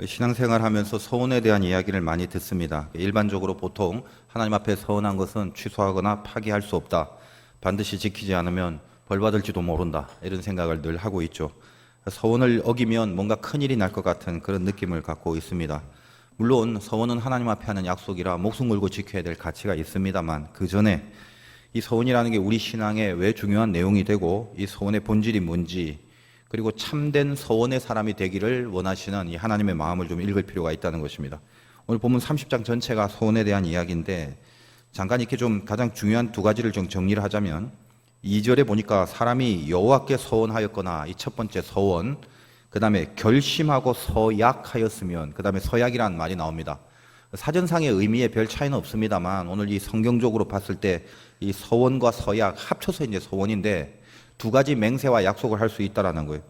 신앙생활 하면서 서원에 대한 이야기를 많이 듣습니다. 일반적으로 보통 하나님 앞에 서원한 것은 취소하거나 파기할 수 없다. 반드시 지키지 않으면 벌 받을지도 모른다. 이런 생각을 늘 하고 있죠. 서원을 어기면 뭔가 큰일이 날 것 같은 그런 느낌을 갖고 있습니다. 물론 서원은 하나님 앞에 하는 약속이라 목숨 걸고 지켜야 될 가치가 있습니다만 그 전에 이 서원이라는 게 우리 신앙에 왜 중요한 내용이 되고 이 서원의 본질이 뭔지 그리고 참된 서원의 사람이 되기를 원하시는 이 하나님의 마음을 좀 읽을 필요가 있다는 것입니다. 오늘 본문 30장 전체가 서원에 대한 이야기인데 잠깐 이렇게 좀 가장 중요한 두 가지를 좀 정리를 하자면 2절에 보니까 사람이 여호와께 서원하였거나 이 첫 번째 서원, 그 다음에 결심하고 서약하였으면, 그 다음에 서약이라는 말이 나옵니다. 사전상의 의미에 별 차이는 없습니다만 오늘 이 성경적으로 봤을 때 이 서원과 서약 합쳐서 이제 서원인데 두 가지 맹세와 약속을 할 수 있다라는 거예요.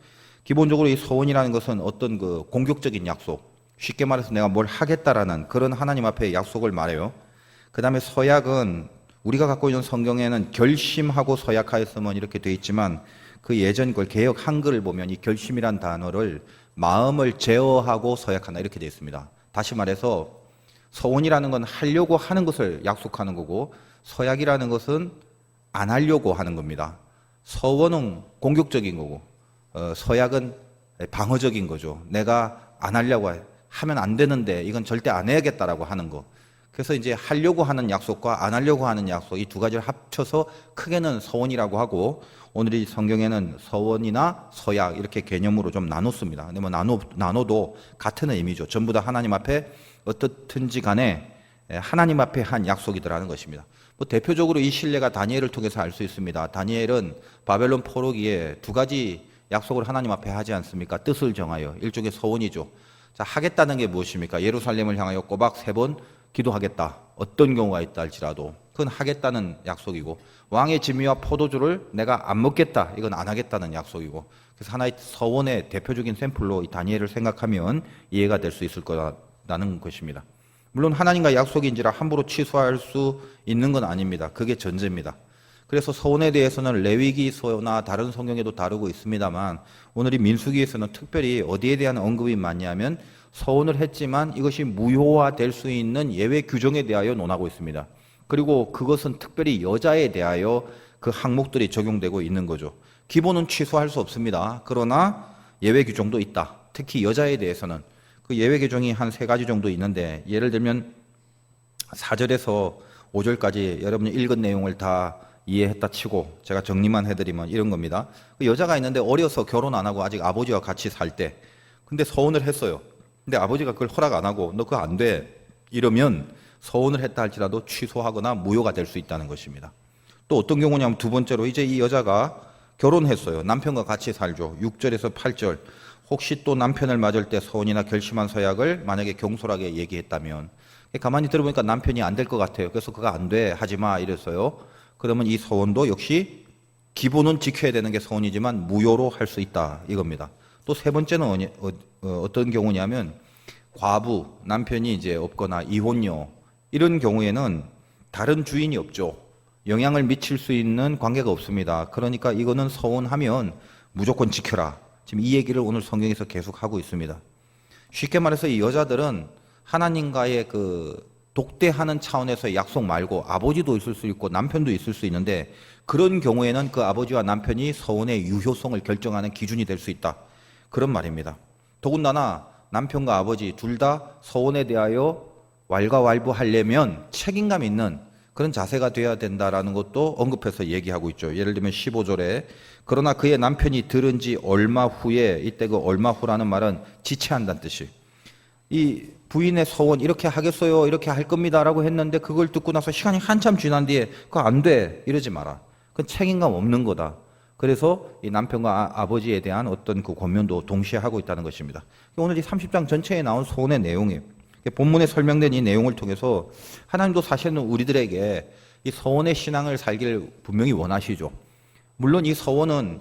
기본적으로 이 서원이라는 것은 어떤 그 공격적인 약속, 쉽게 말해서 내가 뭘 하겠다라는 그런 하나님 앞에 약속을 말해요. 그 다음에 서약은 우리가 갖고 있는 성경에는 결심하고 서약하였으면 이렇게 돼 있지만 그 예전 걸 개역 한글을 보면 이 결심이란 단어를 마음을 제어하고 서약한다 이렇게 되어 있습니다. 다시 말해서 서원이라는 건 하려고 하는 것을 약속하는 거고 서약이라는 것은 안 하려고 하는 겁니다. 서원은 공격적인 거고 서약은 방어적인 거죠. 내가 안 하려고 하면 안 되는데 이건 절대 안 해야겠다라고 하는 거. 그래서 이제 하려고 하는 약속과 안 하려고 하는 약속 이 두 가지를 합쳐서 크게는 서원이라고 하고 오늘 이 성경에는 서원이나 서약 이렇게 개념으로 좀 나눴습니다. 근데 뭐 나눠도 같은 의미죠. 전부 다 하나님 앞에 어떻든지 간에 하나님 앞에 한 약속이더라는 것입니다. 뭐 대표적으로 이 신뢰가 다니엘을 통해서 알 수 있습니다. 다니엘은 바벨론 포로기에 두 가지 약속을 하나님 앞에 하지 않습니까? 뜻을 정하여 일종의 서원이죠. 자, 하겠다는 게 무엇입니까? 예루살렘을 향하여 꼬박 3번 기도하겠다. 어떤 경우가 있다 할지라도 그건 하겠다는 약속이고 왕의 진미와 포도주를 내가 안 먹겠다. 이건 안 하겠다는 약속이고 그래서 하나의 서원의 대표적인 샘플로 이 다니엘을 생각하면 이해가 될 수 있을 거라는 것입니다. 물론 하나님과 약속인지라 함부로 취소할 수 있는 건 아닙니다. 그게 전제입니다. 그래서 서원에 대해서는 레위기서나 다른 성경에도 다루고 있습니다만 오늘 이 민수기에서는 특별히 어디에 대한 언급이 많냐면 서원을 했지만 이것이 무효화될 수 있는 예외 규정에 대하여 논하고 있습니다. 그리고 그것은 특별히 여자에 대하여 그 항목들이 적용되고 있는 거죠. 기본은 취소할 수 없습니다. 그러나 예외 규정도 있다. 특히 여자에 대해서는 그 예외 규정이 한 3가지 정도 있는데 예를 들면 4절에서 5절까지 여러분이 읽은 내용을 다 이해했다 치고 제가 정리만 해드리면 이런 겁니다. 그 여자가 있는데 어려서 결혼 안 하고 아직 아버지와 같이 살 때 근데 서원을 했어요. 근데 아버지가 그걸 허락 안 하고 너 그거 안 돼 이러면 서원을 했다 할지라도 취소하거나 무효가 될 수 있다는 것입니다. 또 어떤 경우냐면 두 번째로 이제 이 여자가 결혼했어요. 남편과 같이 살죠. 6절에서 8절 혹시 또 남편을 맞을 때 서원이나 결심한 서약을 만약에 경솔하게 얘기했다면 가만히 들어보니까 남편이 안 될 것 같아요. 그래서 그거 안 돼 하지 마 이랬어요. 그러면 이 서원도 역시 기본은 지켜야 되는 게 서원이지만 무효로 할 수 있다 이겁니다. 또 세 번째는 어떤 경우냐면 과부, 남편이 이제 없거나 이혼녀 이런 경우에는 다른 주인이 없죠. 영향을 미칠 수 있는 관계가 없습니다. 그러니까 이거는 서원하면 무조건 지켜라. 지금 이 얘기를 오늘 성경에서 계속 하고 있습니다. 쉽게 말해서 이 여자들은 하나님과의 그 독대하는 차원에서의 약속 말고 아버지도 있을 수 있고 남편도 있을 수 있는데 그런 경우에는 그 아버지와 남편이 서원의 유효성을 결정하는 기준이 될 수 있다. 그런 말입니다. 더군다나 남편과 아버지 둘 다 서원에 대하여 왈가왈부하려면 책임감 있는 그런 자세가 돼야 된다라는 것도 언급해서 얘기하고 있죠. 예를 들면 15절에 그러나 그의 남편이 들은 지 얼마 후에 이때 그 얼마 후라는 말은 지체한다는 뜻이 이 부인의 서원 이렇게 하겠어요 이렇게 할 겁니다라고 했는데 그걸 듣고 나서 시간이 한참 지난 뒤에 그거 안 돼 이러지 마라. 그건 책임감 없는 거다. 그래서 이 남편과 아버지에 대한 어떤 그 권면도 동시에 하고 있다는 것입니다. 오늘 이 30장 전체에 나온 서원의 내용이에요. 본문에 설명된 이 내용을 통해서 하나님도 사실은 우리들에게 이 서원의 신앙을 살기를 분명히 원하시죠. 물론 이 서원을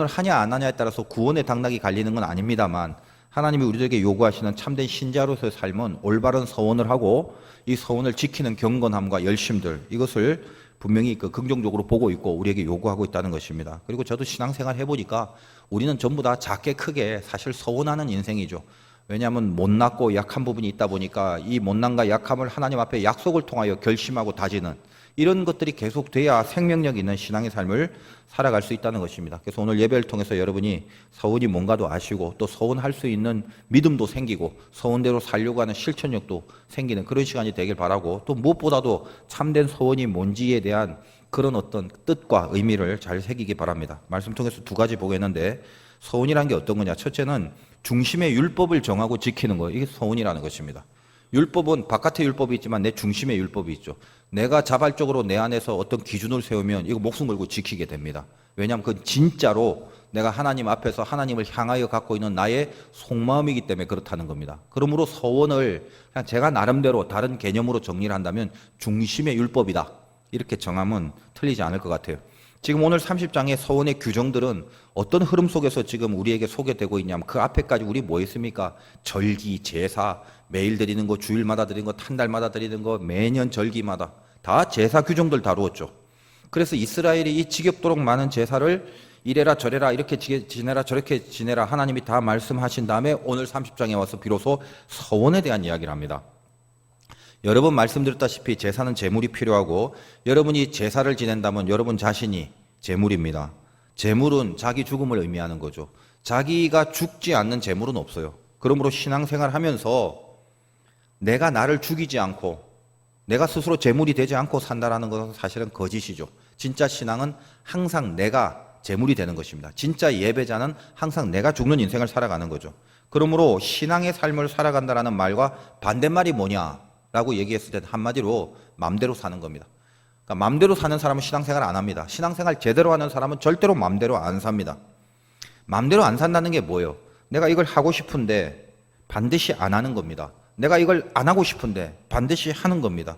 하냐 안 하냐에 따라서 구원의 당락이 갈리는 건 아닙니다만 하나님이 우리들에게 요구하시는 참된 신자로서의 삶은 올바른 서원을 하고 이 서원을 지키는 경건함과 열심들 이것을 분명히 긍정적으로 보고 있고 우리에게 요구하고 있다는 것입니다. 그리고 저도 신앙생활 해보니까 우리는 전부 다 작게 크게 사실 서원하는 인생이죠. 왜냐하면 못났고 약한 부분이 있다 보니까 이 못난과 약함을 하나님 앞에 약속을 통하여 결심하고 다지는 이런 것들이 계속돼야 생명력 있는 신앙의 삶을 살아갈 수 있다는 것입니다. 그래서 오늘 예배를 통해서 여러분이 서원이 뭔가도 아시고 또 서원할 수 있는 믿음도 생기고 서원대로 살려고 하는 실천력도 생기는 그런 시간이 되길 바라고, 또 무엇보다도 참된 서원이 뭔지에 대한 그런 어떤 뜻과 의미를 잘 새기기 바랍니다. 말씀 통해서 두 가지 보겠는데, 서원이라는 게 어떤 거냐. 첫째는 중심의 율법을 정하고 지키는 거, 이게 서원이라는 것입니다. 율법은 바깥에 율법이 있지만 내 중심의 율법이 있죠. 내가 자발적으로 내 안에서 어떤 기준을 세우면 이거 목숨 걸고 지키게 됩니다. 왜냐하면 그건 진짜로 내가 하나님 앞에서 하나님을 향하여 갖고 있는 나의 속마음이기 때문에 그렇다는 겁니다. 그러므로 서원을 그냥 제가 나름대로 다른 개념으로 정리를 한다면 중심의 율법이다, 이렇게 정하면 틀리지 않을 것 같아요. 지금 오늘 30장의 서원의 규정들은 어떤 흐름 속에서 지금 우리에게 소개되고 있냐면, 그 앞에까지 우리 뭐 했습니까? 절기, 제사, 매일 드리는 거, 주일마다 드리는 거, 한 달마다 드리는 거, 매년 절기마다 다 제사 규정들 다루었죠. 그래서 이스라엘이 이 지겹도록 많은 제사를 이래라 저래라 이렇게 지내라 저렇게 지내라 하나님이 다 말씀하신 다음에 오늘 30장에 와서 비로소 서원에 대한 이야기를 합니다. 여러 번 말씀드렸다시피 제사는 제물이 필요하고, 여러분이 제사를 지낸다면 여러분 자신이 제물입니다. 제물은 자기 죽음을 의미하는 거죠. 자기가 죽지 않는 제물은 없어요. 그러므로 신앙생활 하면서 내가 나를 죽이지 않고 내가 스스로 제물이 되지 않고 산다라는 것은 사실은 거짓이죠. 진짜 신앙은 항상 내가 제물이 되는 것입니다. 진짜 예배자는 항상 내가 죽는 인생을 살아가는 거죠. 그러므로 신앙의 삶을 살아간다라는 말과 반대말이 뭐냐 라고 얘기했을 때 한마디로 맘대로 사는 겁니다. 그러니까 맘대로 사는 사람은 신앙생활 안 합니다. 신앙생활 제대로 하는 사람은 절대로 맘대로 안 삽니다. 맘대로 안 산다는 게 뭐예요? 내가 이걸 하고 싶은데 반드시 안 하는 겁니다. 내가 이걸 안 하고 싶은데 반드시 하는 겁니다.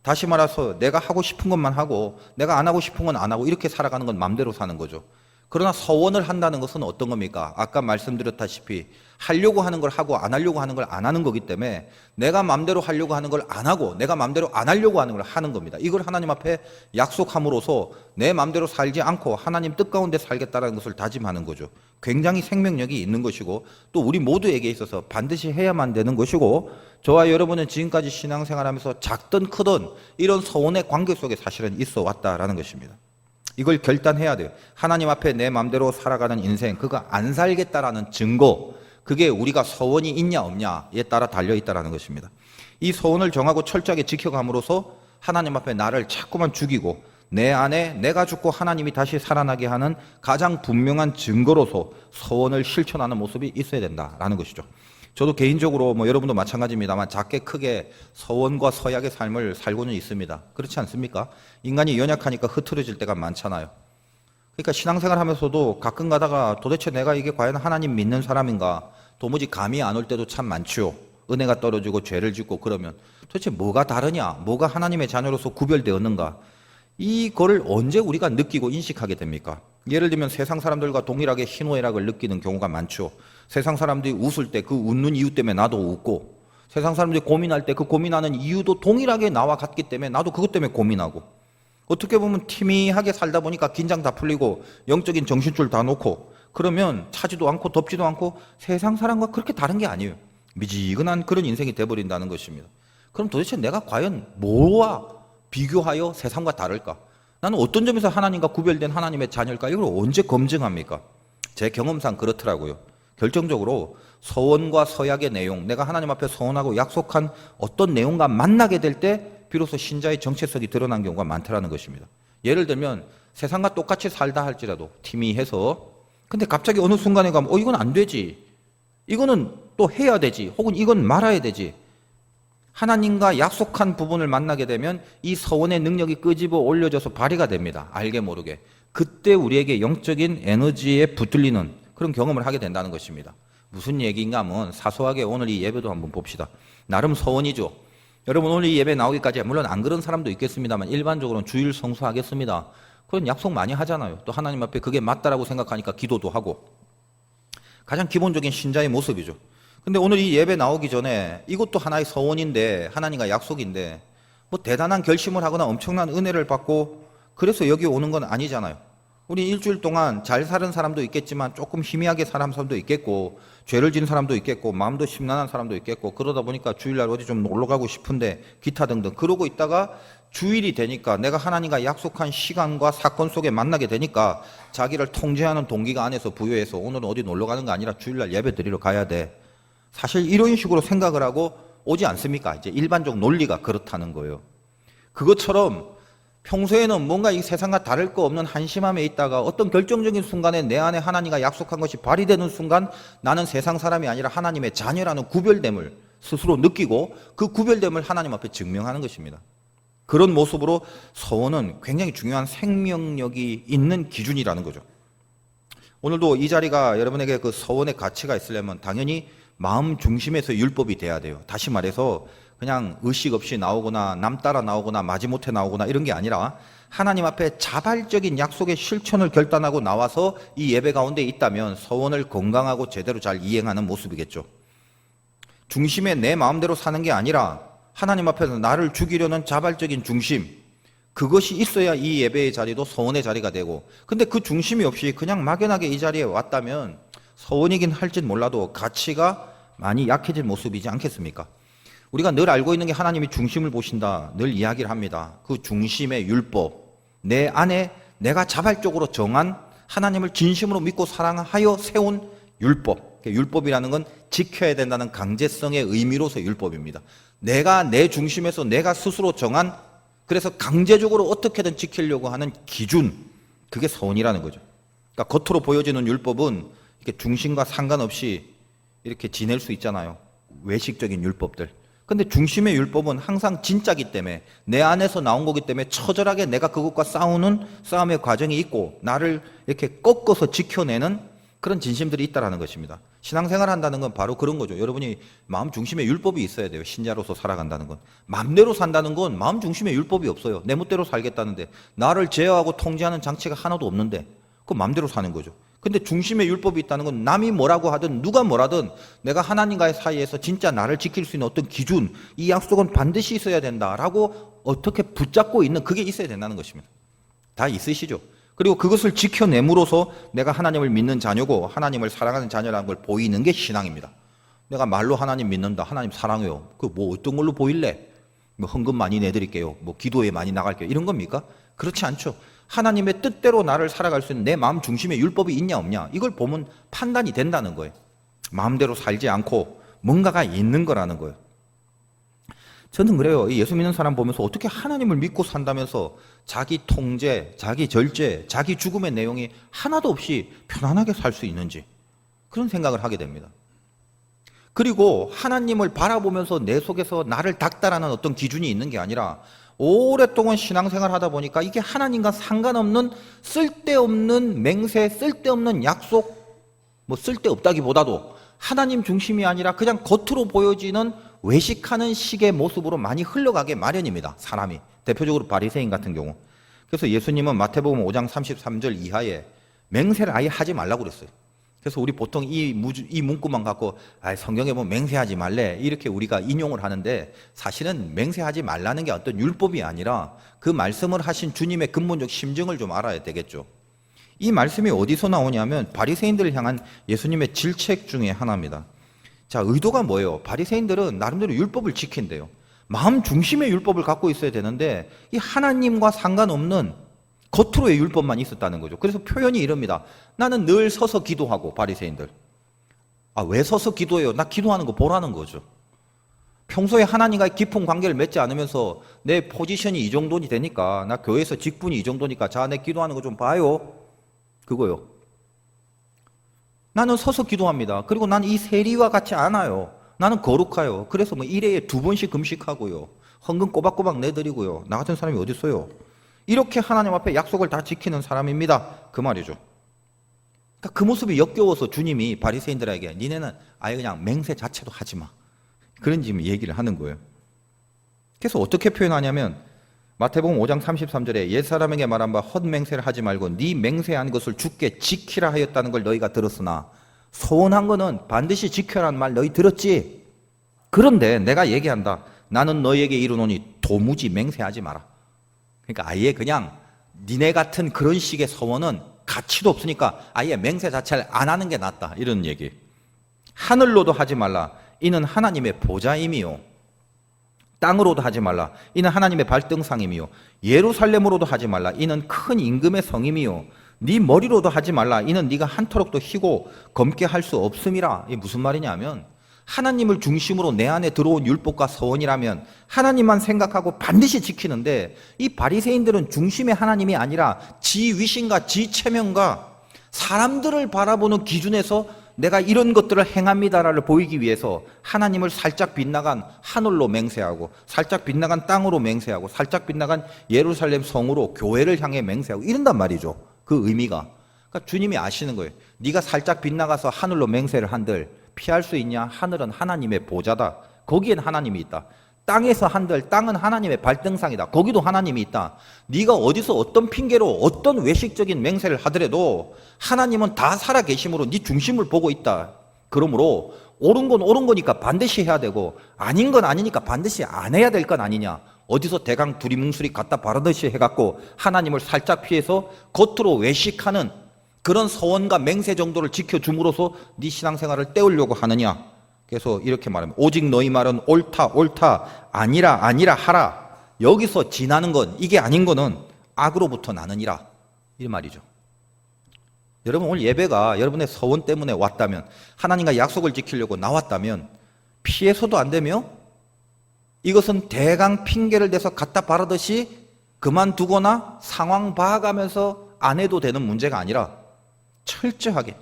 다시 말해서 내가 하고 싶은 것만 하고 내가 안 하고 싶은 건 안 하고 이렇게 살아가는 건 맘대로 사는 거죠. 그러나 서원을 한다는 것은 어떤 겁니까? 아까 말씀드렸다시피 하려고 하는 걸 하고 안 하려고 하는 걸 안 하는 거기 때문에 내가 마음대로 하려고 하는 걸 안 하고 내가 마음대로 안 하려고 하는 걸 하는 겁니다. 이걸 하나님 앞에 약속함으로써 내 마음대로 살지 않고 하나님 뜻 가운데 살겠다는 것을 다짐하는 거죠. 굉장히 생명력이 있는 것이고, 또 우리 모두에게 있어서 반드시 해야만 되는 것이고, 저와 여러분은 지금까지 신앙생활하면서 작든 크든 이런 서원의 관계 속에 사실은 있어 왔다라는 것입니다. 이걸 결단해야 돼요. 하나님 앞에 내 마음대로 살아가는 인생, 그거 안 살겠다라는 증거, 그게 우리가 서원이 있냐 없냐에 따라 달려있다라는 것입니다. 이 서원을 정하고 철저하게 지켜감으로써 하나님 앞에 나를 자꾸만 죽이고 내 안에 내가 죽고 하나님이 다시 살아나게 하는 가장 분명한 증거로서 서원을 실천하는 모습이 있어야 된다라는 것이죠. 저도 개인적으로 여러분도 마찬가지입니다만 작게 크게 서원과 서약의 삶을 살고는 있습니다. 그렇지 않습니까? 인간이 연약하니까 흐트러질 때가 많잖아요. 그러니까 신앙생활 하면서도 가끔 가다가 도대체 내가 이게 과연 하나님 믿는 사람인가 도무지 감이 안 올 때도 참 많죠. 은혜가 떨어지고 죄를 짓고 그러면 도대체 뭐가 다르냐, 뭐가 하나님의 자녀로서 구별되었는가, 이거를 언제 우리가 느끼고 인식하게 됩니까? 예를 들면 세상 사람들과 동일하게 희노애락을 느끼는 경우가 많죠. 세상 사람들이 웃을 때 그 웃는 이유 때문에 나도 웃고, 세상 사람들이 고민할 때 그 고민하는 이유도 동일하게 나와 같기 때문에 나도 그것 때문에 고민하고, 어떻게 보면 티미하게 살다 보니까 긴장 다 풀리고 영적인 정신줄 다 놓고 그러면 차지도 않고 덥지도 않고 세상 사람과 그렇게 다른 게 아니에요. 미지근한 그런 인생이 돼버린다는 것입니다. 그럼 도대체 내가 과연 뭐와 비교하여 세상과 다를까? 나는 어떤 점에서 하나님과 구별된 하나님의 자녀일까? 이걸 언제 검증합니까? 제 경험상 그렇더라고요. 결정적으로 서원과 서약의 내용, 내가 하나님 앞에 서원하고 약속한 어떤 내용과 만나게 될 때 비로소 신자의 정체성이 드러난 경우가 많다는 것입니다. 예를 들면 세상과 똑같이 살다 할지라도 티미해서, 근데 갑자기 어느 순간에 가면 이건 안 되지, 이거는 또 해야 되지, 혹은 이건 말아야 되지, 하나님과 약속한 부분을 만나게 되면 이 서원의 능력이 끄집어 올려져서 발휘가 됩니다. 알게 모르게. 그때 우리에게 영적인 에너지에 붙들리는 그런 경험을 하게 된다는 것입니다. 무슨 얘기인가 하면 사소하게 오늘 이 예배도 한번 봅시다. 나름 서원이죠. 여러분 오늘 이 예배 나오기까지, 물론 안 그런 사람도 있겠습니다만 일반적으로는 주일 성수하겠습니다. 그건 약속 많이 하잖아요. 또 하나님 앞에 그게 맞다라고 생각하니까 기도도 하고, 가장 기본적인 신자의 모습이죠. 근데 오늘 이 예배 나오기 전에 이것도 하나의 서원인데, 하나님과 약속인데 대단한 결심을 하거나 엄청난 은혜를 받고 그래서 여기 오는 건 아니잖아요. 우리 일주일 동안 잘 사는 사람도 있겠지만 조금 희미하게 사는 사람도 있겠고, 죄를 지은 사람도 있겠고, 마음도 심란한 사람도 있겠고, 그러다 보니까 주일날 어디 좀 놀러 가고 싶은데 기타 등등 그러고 있다가 주일이 되니까 내가 하나님과 약속한 시간과 사건 속에 만나게 되니까 자기를 통제하는 동기가 안에서 부여해서 오늘은 어디 놀러 가는 거 아니라 주일날 예배 드리러 가야 돼. 사실 이런 식으로 생각을 하고 오지 않습니까? 이제 일반적 논리가 그렇다는 거예요. 그것처럼 평소에는 뭔가 이 세상과 다를 거 없는 한심함에 있다가 어떤 결정적인 순간에 내 안에 하나님과 약속한 것이 발휘되는 순간 나는 세상 사람이 아니라 하나님의 자녀라는 구별됨을 스스로 느끼고 그 구별됨을 하나님 앞에 증명하는 것입니다. 그런 모습으로 서원은 굉장히 중요한 생명력이 있는 기준이라는 거죠. 오늘도 이 자리가 여러분에게 그 서원의 가치가 있으려면 당연히 마음 중심에서 율법이 돼야 돼요. 다시 말해서 그냥 의식 없이 나오거나 남 따라 나오거나 마지못해 나오거나 이런 게 아니라 하나님 앞에 자발적인 약속의 실천을 결단하고 나와서 이 예배 가운데 있다면 서원을 건강하고 제대로 잘 이행하는 모습이겠죠. 중심에 내 마음대로 사는 게 아니라 하나님 앞에서 나를 죽이려는 자발적인 중심, 그것이 있어야 이 예배의 자리도 서원의 자리가 되고, 근데 그 중심이 없이 그냥 막연하게 이 자리에 왔다면 서원이긴 할진 몰라도 가치가 많이 약해진 모습이지 않겠습니까? 우리가 늘 알고 있는 게 하나님이 중심을 보신다 늘 이야기를 합니다. 그 중심의 율법, 내 안에 내가 자발적으로 정한 하나님을 진심으로 믿고 사랑하여 세운 율법. 율법이라는 건 지켜야 된다는 강제성의 의미로서 율법입니다. 내가 내 중심에서 내가 스스로 정한, 그래서 강제적으로 어떻게든 지키려고 하는 기준, 그게 서원이라는 거죠. 그러니까 겉으로 보여지는 율법은 이렇게 중심과 상관없이 이렇게 지낼 수 있잖아요. 외식적인 율법들. 근데 중심의 율법은 항상 진짜기 때문에 내 안에서 나온 거기 때문에 처절하게 내가 그것과 싸우는 싸움의 과정이 있고 나를 이렇게 꺾어서 지켜내는 그런 진심들이 있다는 것입니다. 신앙생활 한다는 건 바로 그런 거죠. 여러분이 마음 중심의 율법이 있어야 돼요. 신자로서 살아간다는 건. 마음대로 산다는 건 마음 중심의 율법이 없어요. 내 멋대로 살겠다는데 나를 제어하고 통제하는 장치가 하나도 없는데 그 마음대로 사는 거죠. 근데 중심의 율법이 있다는 건 남이 뭐라고 하든 누가 뭐라든 내가 하나님과의 사이에서 진짜 나를 지킬 수 있는 어떤 기준, 이 약속은 반드시 있어야 된다라고 어떻게 붙잡고 있는 그게 있어야 된다는 것입니다. 다 있으시죠? 그리고 그것을 지켜냄으로써 내가 하나님을 믿는 자녀고 하나님을 사랑하는 자녀라는 걸 보이는 게 신앙입니다. 내가 말로 하나님 믿는다, 하나님 사랑해요. 그 뭐 어떤 걸로 보일래? 뭐 헌금 많이 내드릴게요. 뭐 기도에 많이 나갈게요. 이런 겁니까? 그렇지 않죠. 하나님의 뜻대로 나를 살아갈 수 있는 내 마음 중심에 율법이 있냐 없냐 이걸 보면 판단이 된다는 거예요. 마음대로 살지 않고 뭔가가 있는 거라는 거예요. 저는 그래요. 예수 믿는 사람 보면서 어떻게 하나님을 믿고 산다면서 자기 통제, 자기 절제, 자기 죽음의 내용이 하나도 없이 편안하게 살 수 있는지 그런 생각을 하게 됩니다. 그리고 하나님을 바라보면서 내 속에서 나를 닥달하는 어떤 기준이 있는 게 아니라 오랫동안 신앙생활 하다 보니까 이게 하나님과 상관없는 쓸데없는 맹세, 쓸데없는 약속, 뭐 쓸데없다기보다도 하나님 중심이 아니라 그냥 겉으로 보여지는 외식하는 식의 모습으로 많이 흘러가게 마련입니다. 사람이. 대표적으로 바리새인 같은 경우. 그래서 예수님은 마태복음 5장 33절 이하에 맹세를 아예 하지 말라고 그랬어요. 그래서 우리 보통 이 문구만 갖고 성경에 보면 맹세하지 말래 이렇게 우리가 인용을 하는데 사실은 맹세하지 말라는 게 어떤 율법이 아니라 그 말씀을 하신 주님의 근본적 심정을 좀 알아야 되겠죠. 이 말씀이 어디서 나오냐면 바리새인들을 향한 예수님의 질책 중에 하나입니다. 자, 의도가 뭐예요? 바리새인들은 나름대로 율법을 지킨대요. 마음 중심의 율법을 갖고 있어야 되는데 이 하나님과 상관없는 겉으로의 율법만 있었다는 거죠. 그래서 표현이 이럽니다. 나는 늘 서서 기도하고. 바리새인들. 왜 서서 기도해요? 나 기도하는 거 보라는 거죠. 평소에 하나님과의 깊은 관계를 맺지 않으면서 내 포지션이 이 정도니 되니까, 나 교회에서 직분이 이 정도니까 자, 내 기도하는 거 좀 봐요. 그거요. 나는 서서 기도합니다. 그리고 나는 이 세리와 같이 않아요. 나는 거룩해요. 그래서 뭐 1회에 2번씩 금식하고요. 헌금 꼬박꼬박 내드리고요. 나 같은 사람이 어디 있어요? 이렇게 하나님 앞에 약속을 다 지키는 사람입니다. 그 말이죠. 그러니까 그 모습이 역겨워서 주님이 바리새인들에게 니네는 아예 그냥 맹세 자체도 하지 마. 그런 지금 얘기를 하는 거예요. 그래서 어떻게 표현하냐면 마태복음 5장 33절에 옛사람에게 말한 바 헛맹세를 하지 말고 네 맹세한 것을 주께 지키라 하였다는 걸 너희가 들었으나 소원한 거는 반드시 지켜라는 말 너희 들었지? 그런데 내가 얘기한다. 나는 너희에게 이르노니 도무지 맹세하지 마라. 그러니까 아예 그냥 니네 같은 그런 식의 소원은 가치도 없으니까 아예 맹세 자체를 안 하는 게 낫다. 이런 얘기. 하늘로도 하지 말라. 이는 하나님의 보좌임이요. 땅으로도 하지 말라. 이는 하나님의 발등상임이요. 예루살렘으로도 하지 말라. 이는 큰 임금의 성임이요. 네 머리로도 하지 말라. 이는 네가 한터럭도 희고 검게 할 수 없음이라. 이게 무슨 말이냐면 하나님을 중심으로 내 안에 들어온 율법과 서원이라면 하나님만 생각하고 반드시 지키는데, 이 바리새인들은 중심의 하나님이 아니라 지 위신과 지 체면과 사람들을 바라보는 기준에서 내가 이런 것들을 행합니다를 보이기 위해서 하나님을 살짝 빗나간 하늘로 맹세하고 살짝 빗나간 땅으로 맹세하고 살짝 빗나간 예루살렘 성으로 교회를 향해 맹세하고 이런단 말이죠. 그 의미가. 그러니까 주님이 아시는 거예요. 네가 살짝 빗나가서 하늘로 맹세를 한들 피할 수 있냐? 하늘은 하나님의 보좌다. 거기엔 하나님이 있다. 땅에서 한들 땅은 하나님의 발등상이다. 거기도 하나님이 있다. 네가 어디서 어떤 핑계로 어떤 외식적인 맹세를 하더라도 하나님은 다 살아계심으로 네 중심을 보고 있다. 그러므로 옳은 건 옳은 거니까 반드시 해야 되고 아닌 건 아니니까 반드시 안 해야 될 건 아니냐. 어디서 대강 두리뭉술이 갖다 바르듯이 해갖고 하나님을 살짝 피해서 겉으로 외식하는 그런 서원과 맹세 정도를 지켜줌으로써 네 신앙생활을 때우려고 하느냐. 그래서 이렇게 말합니다. 오직 너희 말은 옳다 옳다 아니라 아니라 하라. 여기서 지나는 건 이게 아닌 거는 악으로부터 나느니라. 이 말이죠. 여러분 오늘 예배가 여러분의 서원 때문에 왔다면, 하나님과 약속을 지키려고 나왔다면 피해서도 안 되며 이것은 대강 핑계를 대서 갖다 바르듯이 그만두거나 상황 봐가면서 안 해도 되는 문제가 아니라 철저하게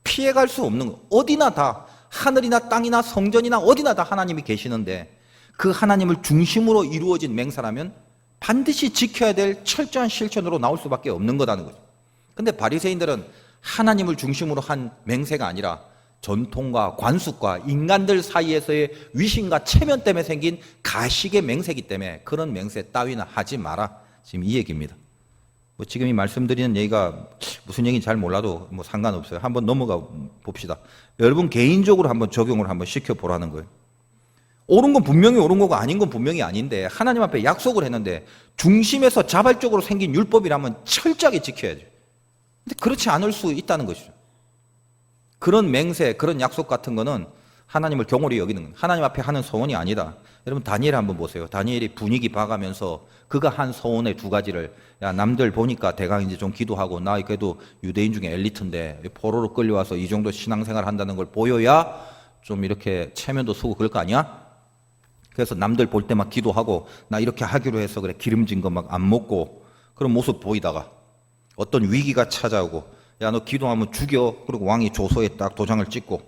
피해갈 수 없는 거. 어디나 다 하늘이나 땅이나 성전이나 어디나 다 하나님이 계시는데 그 하나님을 중심으로 이루어진 맹세라면 반드시 지켜야 될 철저한 실천으로 나올 수밖에 없는 거라는 거죠. 근데 바리새인들은 하나님을 중심으로 한 맹세가 아니라 전통과 관습과 인간들 사이에서의 위신과 체면 때문에 생긴 가식의 맹세이기 때문에 그런 맹세 따위는 하지 마라. 지금 이 얘기입니다. 뭐 지금 이 말씀드리는 얘기가 무슨 얘기인지 잘 몰라도 뭐 상관없어요. 한번 넘어가 봅시다. 여러분 개인적으로 한번 적용을 한번 시켜보라는 거예요. 옳은 건 분명히 옳은 거고 아닌 건 분명히 아닌데 하나님 앞에 약속을 했는데 중심에서 자발적으로 생긴 율법이라면 철저하게 지켜야죠. 근데 그렇지 않을 수 있다는 것이죠. 그런 맹세, 그런 약속 같은 거는 하나님을 경홀히 여기는 거예요. 하나님 앞에 하는 서원이 아니다. 여러분 다니엘 한번 보세요. 다니엘이 분위기 봐가면서 그가 한 서원의 두 가지를, 야 남들 보니까 대강 이제 좀 기도하고 나 그래도 유대인 중에 엘리트인데 포로로 끌려와서 이 정도 신앙생활 한다는 걸 보여야 좀 이렇게 체면도 쓰고 그럴 거 아니야? 그래서 남들 볼 때 막 기도하고 나 이렇게 하기로 해서 그래 기름진 거 막 안 먹고 그런 모습 보이다가 어떤 위기가 찾아오고 야 너 기도하면 죽여. 그리고 왕이 조서에 딱 도장을 찍고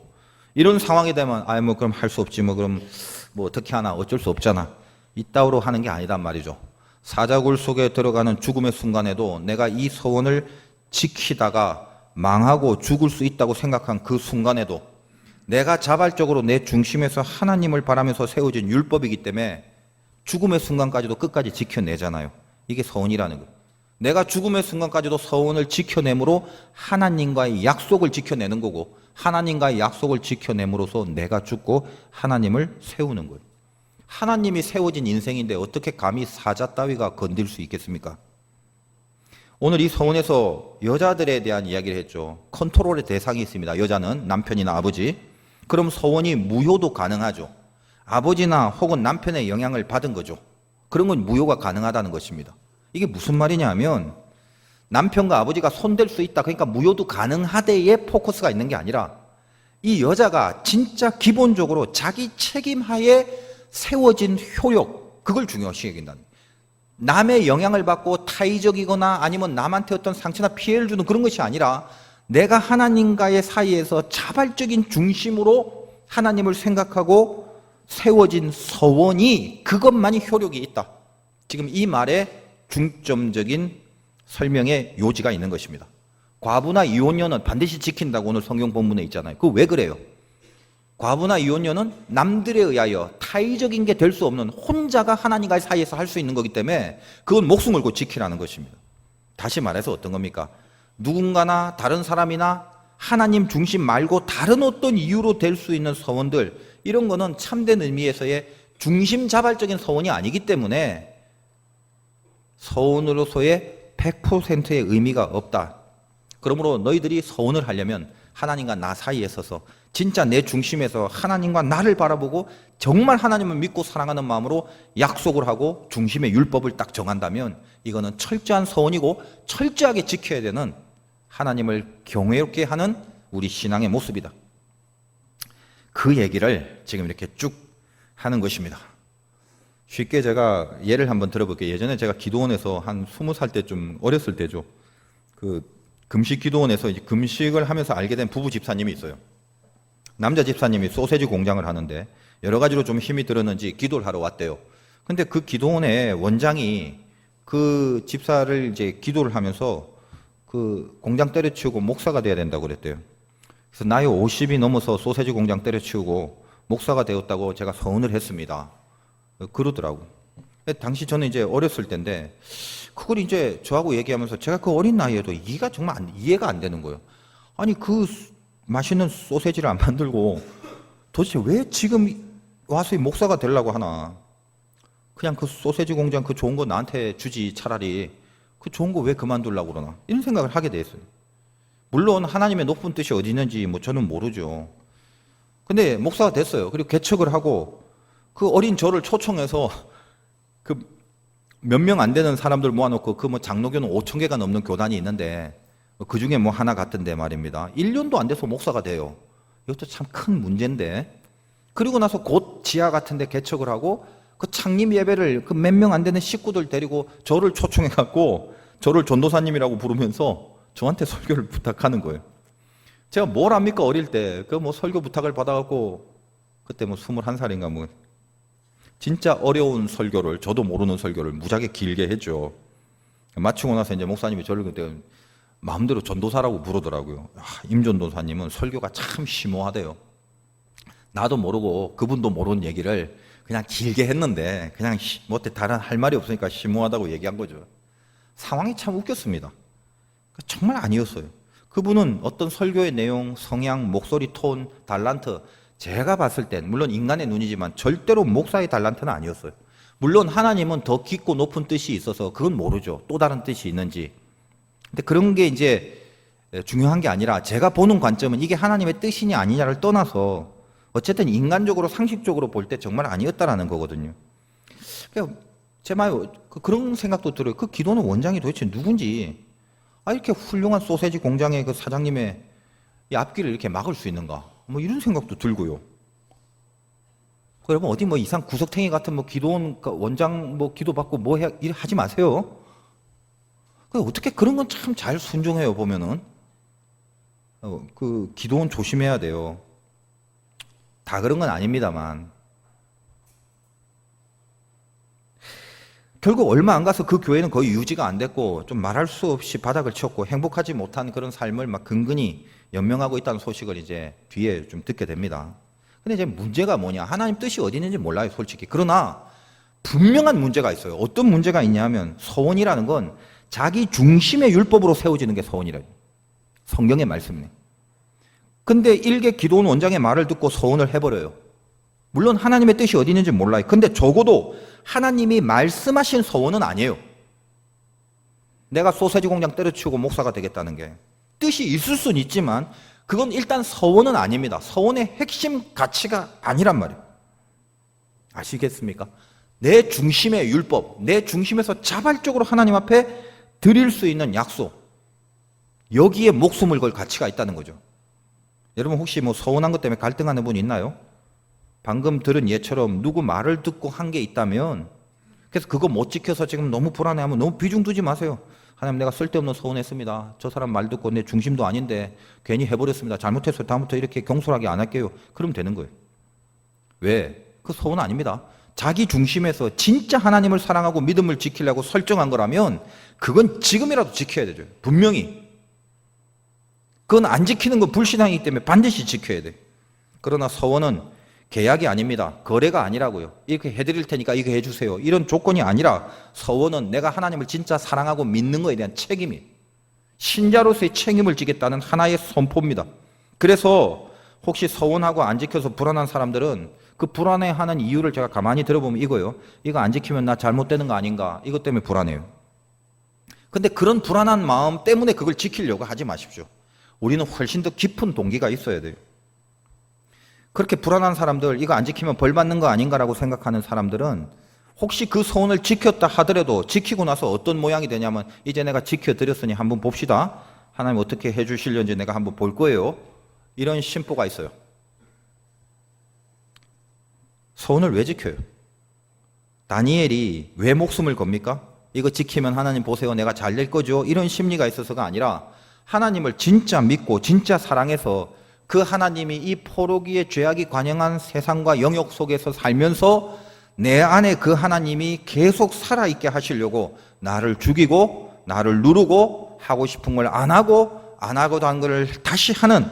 이런 상황이 되면 아이 뭐 그럼 할 수 없지 뭐 그럼 뭐 어떻게 하나 어쩔 수 없잖아. 이따위로 하는 게 아니란 말이죠. 사자굴 속에 들어가는 죽음의 순간에도 내가 이 서원을 지키다가 망하고 죽을 수 있다고 생각한 그 순간에도 내가 자발적으로 내 중심에서 하나님을 바라면서 세워진 율법이기 때문에 죽음의 순간까지도 끝까지 지켜내잖아요. 이게 서원이라는 거예요. 내가 죽음의 순간까지도 서원을 지켜내므로 하나님과의 약속을 지켜내는 거고 하나님과의 약속을 지켜냄으로써 내가 죽고 하나님을 세우는 거예요. 하나님이 세워진 인생인데 어떻게 감히 사자 따위가 건들 수 있겠습니까? 오늘 이 서원에서 여자들에 대한 이야기를 했죠. 컨트롤의 대상이 있습니다. 여자는 남편이나 아버지. 그럼 서원이 무효도 가능하죠. 아버지나 혹은 남편의 영향을 받은 거죠. 그런 건 무효가 가능하다는 것입니다. 이게 무슨 말이냐 하면 남편과 아버지가 손댈 수 있다. 그러니까 무효도 가능하대에 포커스가 있는 게 아니라 이 여자가 진짜 기본적으로 자기 책임하에 세워진 효력, 그걸 중요시 여긴다는 거예요. 남의 영향을 받고 타의적이거나 아니면 남한테 어떤 상처나 피해를 주는 그런 것이 아니라 내가 하나님과의 사이에서 자발적인 중심으로 하나님을 생각하고 세워진 서원이 그것만이 효력이 있다. 지금 이 말에 중점적인 설명의 요지가 있는 것입니다. 과부나 이혼녀는 반드시 지킨다고 오늘 성경 본문에 있잖아요. 그거 왜 그래요? 과부나 이혼녀는 남들에 의하여 타의적인 게 될 수 없는 혼자가 하나님과의 사이에서 할 수 있는 거기 때문에 그건 목숨 걸고 지키라는 것입니다. 다시 말해서 어떤 겁니까? 누군가나 다른 사람이나 하나님 중심 말고 다른 어떤 이유로 될 수 있는 서원들, 이런 거는 참된 의미에서의 중심 자발적인 서원이 아니기 때문에 서원으로서의 100%의 의미가 없다. 그러므로 너희들이 서원을 하려면 하나님과 나 사이에 서서 진짜 내 중심에서 하나님과 나를 바라보고 정말 하나님을 믿고 사랑하는 마음으로 약속을 하고 중심의 율법을 딱 정한다면 이거는 철저한 서원이고 철저하게 지켜야 되는 하나님을 경외롭게 하는 우리 신앙의 모습이다. 그 얘기를 지금 이렇게 쭉 하는 것입니다. 쉽게 제가 예를 한번 들어볼게요. 예전에 제가 기도원에서 한 20살 때쯤 어렸을 때죠. 그 금식 기도원에서 이제 금식을 하면서 알게 된 부부 집사님이 있어요. 남자 집사님이 소세지 공장을 하는데 여러 가지로 좀 힘이 들었는지 기도를 하러 왔대요. 근데 그 기도원의 원장이 그 집사를 이제 기도를 하면서 그 공장 때려치우고 목사가 돼야 된다고 그랬대요. 그래서 나이 50이 넘어서 소세지 공장 때려치우고 목사가 되었다고 제가 서원을 했습니다. 그러더라고. 당시 저는 이제 어렸을 때인데 그걸 이제 저하고 얘기하면서 제가 그 어린 나이에도 이해가 안 되는 거예요. 아니 그 맛있는 소세지를 안 만들고 도대체 왜 지금 와서 목사가 되려고 하나. 그냥 그 소세지 공장 그 좋은 거 나한테 주지 차라리 그 좋은 거 왜 그만두려고 그러나 이런 생각을 하게 됐어요. 물론 하나님의 높은 뜻이 어디 있는지 뭐 저는 모르죠. 근데 목사가 됐어요. 그리고 개척을 하고 그 어린 저를 초청해서 그 몇 명 안 되는 사람들 모아놓고 그 뭐 장로교는 5,000개가 넘는 교단이 있는데 그 중에 뭐 하나 같은데 말입니다. 1년도 안 돼서 목사가 돼요. 이것도 참 큰 문제인데. 그리고 나서 곧 지하 같은데 개척을 하고 그 창립 예배를 그 몇 명 안 되는 식구들 데리고 저를 초청해갖고 저를 전도사님이라고 부르면서 저한테 설교를 부탁하는 거예요. 제가 뭘 합니까 어릴 때 그 뭐 설교 부탁을 받아갖고 그때 뭐 21살인가 뭐 진짜 어려운 설교를 저도 모르는 설교를 무지하게 길게 했죠. 마치고 나서 이제 목사님이 저를 그때 마음대로 전도사라고 부르더라고요. 임 전도사님은 설교가 참 심오하대요. 나도 모르고 그분도 모르는 얘기를 그냥 길게 했는데 그냥 뭐 다른 할 말이 없으니까 심오하다고 얘기한 거죠. 상황이 참 웃겼습니다. 정말 아니었어요. 그분은 어떤 설교의 내용, 성향, 목소리 톤, 달란트 제가 봤을 땐 물론 인간의 눈이지만 절대로 목사의 달란트는 아니었어요. 물론 하나님은 더 깊고 높은 뜻이 있어서 그건 모르죠. 또 다른 뜻이 있는지. 근데 그런 게 이제 중요한 게 아니라 제가 보는 관점은 이게 하나님의 뜻이냐 아니냐를 떠나서 어쨌든 인간적으로 상식적으로 볼 때 정말 아니었다라는 거거든요. 제 말에 그런 생각도 들어요. 그 기도는 원장이 도대체 누군지 이렇게 훌륭한 소세지 공장의 그 사장님의 이 앞길을 이렇게 막을 수 있는가? 뭐 이런 생각도 들고요. 여러분 어디 뭐 이상 구석탱이 같은 뭐 기도원 원장 뭐 기도받고 뭐 하지 마세요. 어떻게 그런 건 참 잘 순종해요 보면은. 그 기도원 조심해야 돼요. 다 그런 건 아닙니다만. 결국 얼마 안 가서 그 교회는 거의 유지가 안 됐고 좀 말할 수 없이 바닥을 쳤고 행복하지 못한 그런 삶을 막 근근히 연명하고 있다는 소식을 이제 뒤에 좀 듣게 됩니다. 근데 이제 문제가 뭐냐? 하나님 뜻이 어디 있는지 몰라요, 솔직히. 그러나 분명한 문제가 있어요. 어떤 문제가 있냐면 서원이라는 건 자기 중심의 율법으로 세워지는 게 서원이래요. 성경의 말씀이네. 근데 일개 기도원 원장의 말을 듣고 서원을 해버려요. 물론 하나님의 뜻이 어디 있는지 몰라요. 근데 적어도 하나님이 말씀하신 서원은 아니에요. 내가 소세지 공장 때려치우고 목사가 되겠다는 게. 뜻이 있을 수는 있지만 그건 일단 서원은 아닙니다. 서원의 핵심 가치가 아니란 말이에요. 아시겠습니까? 내 중심의 율법, 내 중심에서 자발적으로 하나님 앞에 드릴 수 있는 약속, 여기에 목숨을 걸 가치가 있다는 거죠. 여러분 혹시 뭐 서운한 것 때문에 갈등하는 분 있나요? 방금 들은 예처럼 누구 말을 듣고 한 게 있다면 그래서 그거 못 지켜서 지금 너무 불안해하면 너무 비중 두지 마세요. 하나님 내가 쓸데없는 서운했습니다. 저 사람 말 듣고 내 중심도 아닌데 괜히 해버렸습니다. 잘못했어요. 다음부터 이렇게 경솔하게 안 할게요. 그러면 되는 거예요. 왜? 그 서운 아닙니다. 자기 중심에서 진짜 하나님을 사랑하고 믿음을 지키려고 설정한 거라면 그건 지금이라도 지켜야 되죠. 분명히. 그건 안 지키는 건 불신앙이기 때문에 반드시 지켜야 돼. 그러나 서원은 계약이 아닙니다. 거래가 아니라고요. 이렇게 해드릴 테니까 이거 해주세요. 이런 조건이 아니라 서원은 내가 하나님을 진짜 사랑하고 믿는 것에 대한 책임이 신자로서의 책임을 지겠다는 하나의 선포입니다. 그래서 혹시 서원하고 안 지켜서 불안한 사람들은 그 불안해하는 이유를 제가 가만히 들어보면 이거예요. 이거 안 지키면 나 잘못되는 거 아닌가? 이것 때문에 불안해요. 근데 그런 불안한 마음 때문에 그걸 지키려고 하지 마십시오. 우리는 훨씬 더 깊은 동기가 있어야 돼요. 그렇게 불안한 사람들, 이거 안 지키면 벌 받는 거 아닌가라고 생각하는 사람들은 혹시 그 소원을 지켰다 하더라도 지키고 나서 어떤 모양이 되냐면 이제 내가 지켜드렸으니 한번 봅시다. 하나님 어떻게 해주시려는지 내가 한번 볼 거예요. 이런 심보가 있어요. 소원을 왜 지켜요? 다니엘이 왜 목숨을 겁니까? 이거 지키면 하나님 보세요, 내가 잘 될 거죠, 이런 심리가 있어서가 아니라 하나님을 진짜 믿고 진짜 사랑해서 그 하나님이 이 포로기의 죄악이 관영한 세상과 영역 속에서 살면서 내 안에 그 하나님이 계속 살아있게 하시려고 나를 죽이고 나를 누르고 하고 싶은 걸 안 하고 안 하고도 한 걸 다시 하는,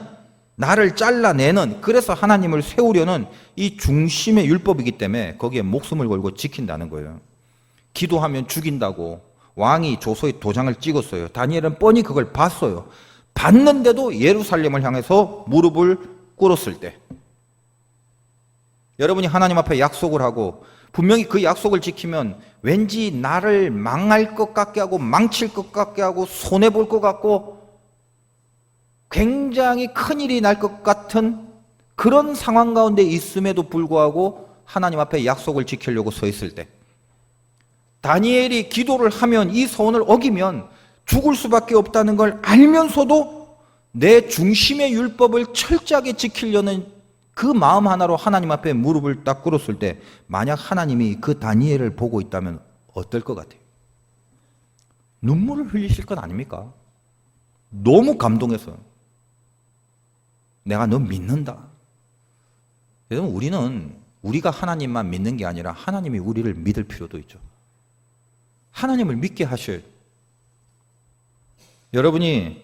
나를 잘라내는, 그래서 하나님을 세우려는 이 중심의 율법이기 때문에 거기에 목숨을 걸고 지킨다는 거예요. 기도하면 죽인다고 왕이 조서에 도장을 찍었어요. 다니엘은 뻔히 그걸 봤어요. 봤는데도 예루살렘을 향해서 무릎을 꿇었을 때, 여러분이 하나님 앞에 약속을 하고 분명히 그 약속을 지키면 왠지 나를 망할 것 같게 하고 망칠 것 같게 하고 손해볼 것 같고 굉장히 큰일이 날 것 같은 그런 상황 가운데 있음에도 불구하고 하나님 앞에 약속을 지키려고 서 있을 때, 다니엘이 기도를 하면 이 소원을 어기면 죽을 수밖에 없다는 걸 알면서도 내 중심의 율법을 철저하게 지키려는 그 마음 하나로 하나님 앞에 무릎을 딱 꿇었을 때, 만약 하나님이 그 다니엘을 보고 있다면 어떨 것 같아요? 눈물을 흘리실 것 아닙니까? 너무 감동해서 내가 너 믿는다. 여러분, 우리가 하나님만 믿는 게 아니라 하나님이 우리를 믿을 필요도 있죠. 하나님을 믿게 하실, 여러분이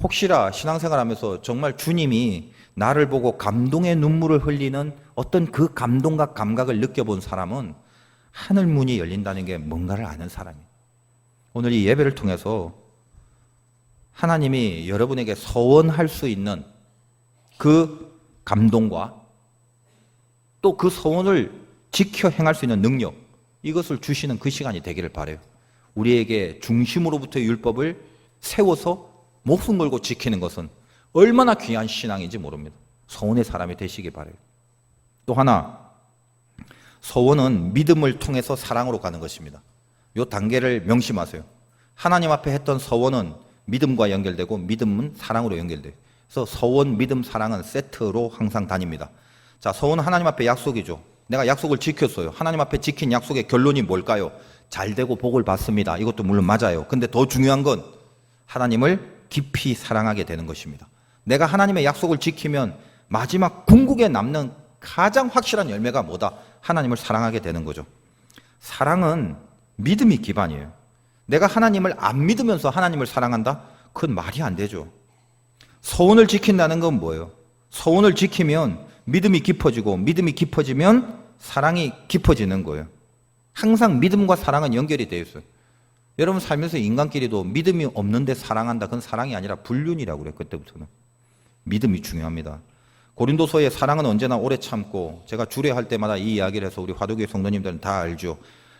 혹시나 신앙생활 하면서 정말 주님이 나를 보고 감동의 눈물을 흘리는 어떤 그 감동과 감각을 느껴본 사람은 하늘 문이 열린다는 게 뭔가를 아는 사람이에요. 오늘 이 예배를 통해서 하나님이 여러분에게 서원할 수 있는 그 감동과 또 그 서원을 지켜 행할 수 있는 능력, 이것을 주시는 그 시간이 되기를 바라요. 우리에게 중심으로부터의 율법을 세워서 목숨 걸고 지키는 것은 얼마나 귀한 신앙인지 모릅니다. 서원의 사람이 되시기 바라요. 또 하나, 서원은 믿음을 통해서 사랑으로 가는 것입니다. 이 단계를 명심하세요. 하나님 앞에 했던 서원은 믿음과 연결되고 믿음은 사랑으로 연결돼요. 그래서 서원, 믿음, 사랑은 세트로 항상 다닙니다. 자, 서원은 하나님 앞에 약속이죠. 내가 약속을 지켰어요. 하나님 앞에 지킨 약속의 결론이 뭘까요? 잘 되고 복을 받습니다. 이것도 물론 맞아요. 근데 더 중요한 건 하나님을 깊이 사랑하게 되는 것입니다. 내가 하나님의 약속을 지키면 마지막 궁극에 남는 가장 확실한 열매가 뭐다? 하나님을 사랑하게 되는 거죠. 사랑은 믿음이 기반이에요. 내가 하나님을 안 믿으면서 하나님을 사랑한다? 그건 말이 안 되죠. 서원을 지킨다는 건 뭐예요? 서원을 지키면 믿음이 깊어지고 믿음이 깊어지면 사랑이 깊어지는 거예요. 항상 믿음과 사랑은 연결이 되어 있어요. 여러분 살면서 인간끼리도 믿음이 없는데 사랑한다, 그건 사랑이 아니라 불륜이라고 그래요. 그때부터는 믿음이 중요합니다. 고린도서의 사랑은 언제나 오래 참고, 제가 주례할 때마다 이 이야기를 해서 우리 화두교회 성도님들은 다 알죠.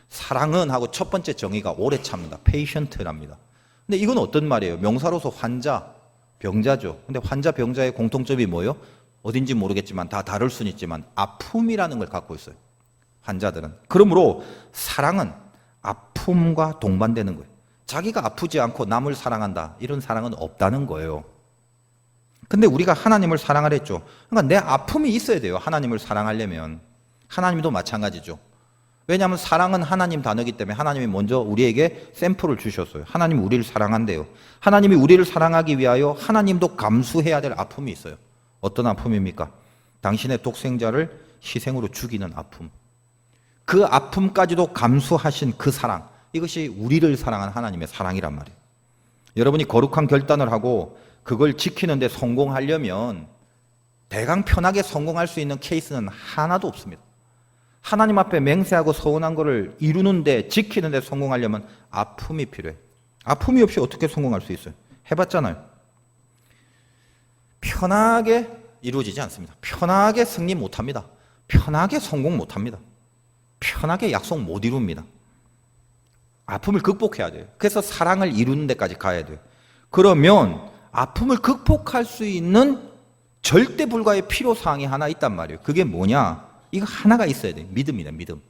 사랑은 하고 첫 번째 정의가 오래 참는다, 페이션트랍니다. 근데 이건 어떤 말이에요? 명사로서 환자, 병자죠. 근데 환자, 병자의 공통점이 뭐예요? 어딘지 모르겠지만 다 다를 수는 있지만 아픔이라는 걸 갖고 있어요, 환자들은. 그러므로 사랑은 아픔과 동반되는 거예요. 자기가 아프지 않고 남을 사랑한다, 이런 사랑은 없다는 거예요. 근데 우리가 하나님을 사랑을 했죠. 그러니까 내 아픔이 있어야 돼요, 하나님을 사랑하려면. 하나님도 마찬가지죠. 왜냐하면 사랑은 하나님 단어이기 때문에 하나님이 먼저 우리에게 샘플을 주셨어요. 하나님이 우리를 사랑한대요. 하나님이 우리를 사랑하기 위하여 하나님도 감수해야 될 아픔이 있어요. 어떤 아픔입니까? 당신의 독생자를 희생으로 죽이는 아픔. 그 아픔까지도 감수하신 그 사랑, 이것이 우리를 사랑한 하나님의 사랑이란 말이에요. 여러분이 거룩한 결단을 하고 그걸 지키는데 성공하려면 대강 편하게 성공할 수 있는 케이스는 하나도 없습니다. 하나님 앞에 맹세하고 서원한 것을 이루는데, 지키는데 성공하려면 아픔이 필요해. 아픔이 없이 어떻게 성공할 수 있어요? 해봤잖아요. 편하게 이루어지지 않습니다. 편하게 승리 못합니다. 편하게 성공 못합니다. 편하게 약속 못 이룹니다. 아픔을 극복해야 돼요. 그래서 사랑을 이루는 데까지 가야 돼요. 그러면 아픔을 극복할 수 있는 절대 불가의 필요사항이 하나 있단 말이에요. 그게 뭐냐? 이거 하나가 있어야 돼요. 믿음이다, 믿음.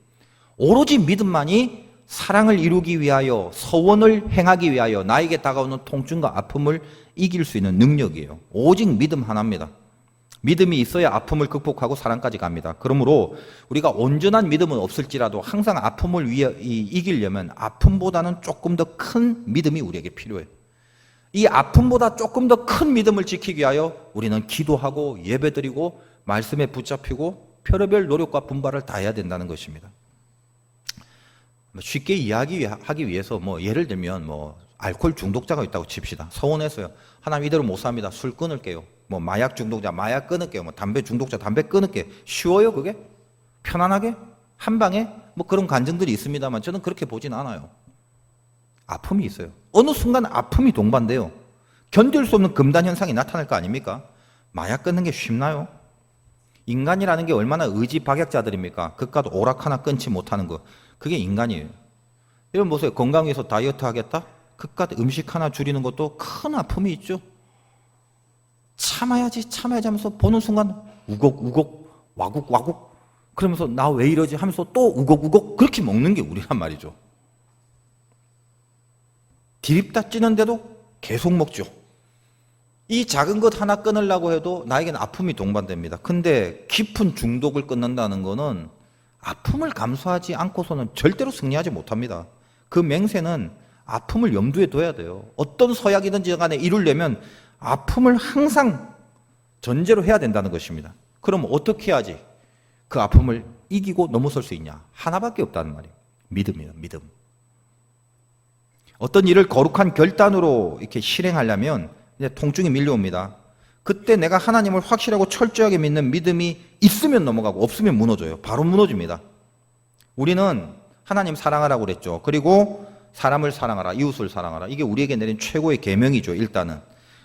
오로지 믿음만이 사랑을 이루기 위하여, 서원을 행하기 위하여 나에게 다가오는 통증과 아픔을 이길 수 있는 능력이에요. 오직 믿음 하나입니다. 믿음이 있어야 아픔을 극복하고 사랑까지 갑니다. 그러므로 우리가 온전한 믿음은 없을지라도 항상 아픔을 이기려면 아픔보다는 조금 더 큰 믿음이 우리에게 필요해요. 이 아픔보다 조금 더 큰 믿음을 지키기 위하여 우리는 기도하고 예배드리고 말씀에 붙잡히고 별의별 노력과 분발을 다해야 된다는 것입니다. 쉽게 이야기하기 위해서 예를 들면 알코올 중독자가 있다고 칩시다. 서원해서요. 하나님 이대로 못 삽니다. 술 끊을게요. 마약 중독자 마약 끊을게요. 담배 중독자 담배 끊을게요. 쉬워요 그게? 편안하게? 한 방에? 그런 간증들이 있습니다만 저는 그렇게 보진 않아요. 아픔이 있어요. 어느 순간 아픔이 동반돼요. 견딜 수 없는 금단 현상이 나타날 거 아닙니까? 마약 끊는 게 쉽나요? 인간이라는 게 얼마나 의지박약자들입니까? 그깟 오락 하나 끊지 못하는 거. 그게 인간이에요. 여러분 보세요. 건강 위해서 다이어트 하겠다? 그깟 음식 하나 줄이는 것도 큰 아픔이 있죠. 참아야지 하면서 보는 순간 우걱우걱 와국와국 그러면서 나 왜 이러지 하면서 또 우걱우걱 그렇게 먹는 게 우리란 말이죠. 디립다 찌는데도 계속 먹죠. 이 작은 것 하나 끊으려고 해도 나에게는 아픔이 동반됩니다. 근데 깊은 중독을 끊는다는 거는 아픔을 감수하지 않고서는 절대로 승리하지 못합니다. 그 맹세는 아픔을 염두에 둬야 돼요. 어떤 서약이든지 간에 이루려면 아픔을 항상 전제로 해야 된다는 것입니다. 그럼 어떻게 해야지 그 아픔을 이기고 넘어설 수 있냐? 하나밖에 없다는 말이에요. 믿음이에요. 믿음. 어떤 일을 거룩한 결단으로 이렇게 실행하려면 이제 통증이 밀려옵니다. 그때 내가 하나님을 확실하고 철저하게 믿는 믿음이 있으면 넘어가고 없으면 무너져요. 바로 무너집니다. 우리는 하나님 사랑하라고 그랬죠. 그리고 사람을 사랑하라, 이웃을 사랑하라. 이게 우리에게 내린 최고의 계명이죠. 일단은.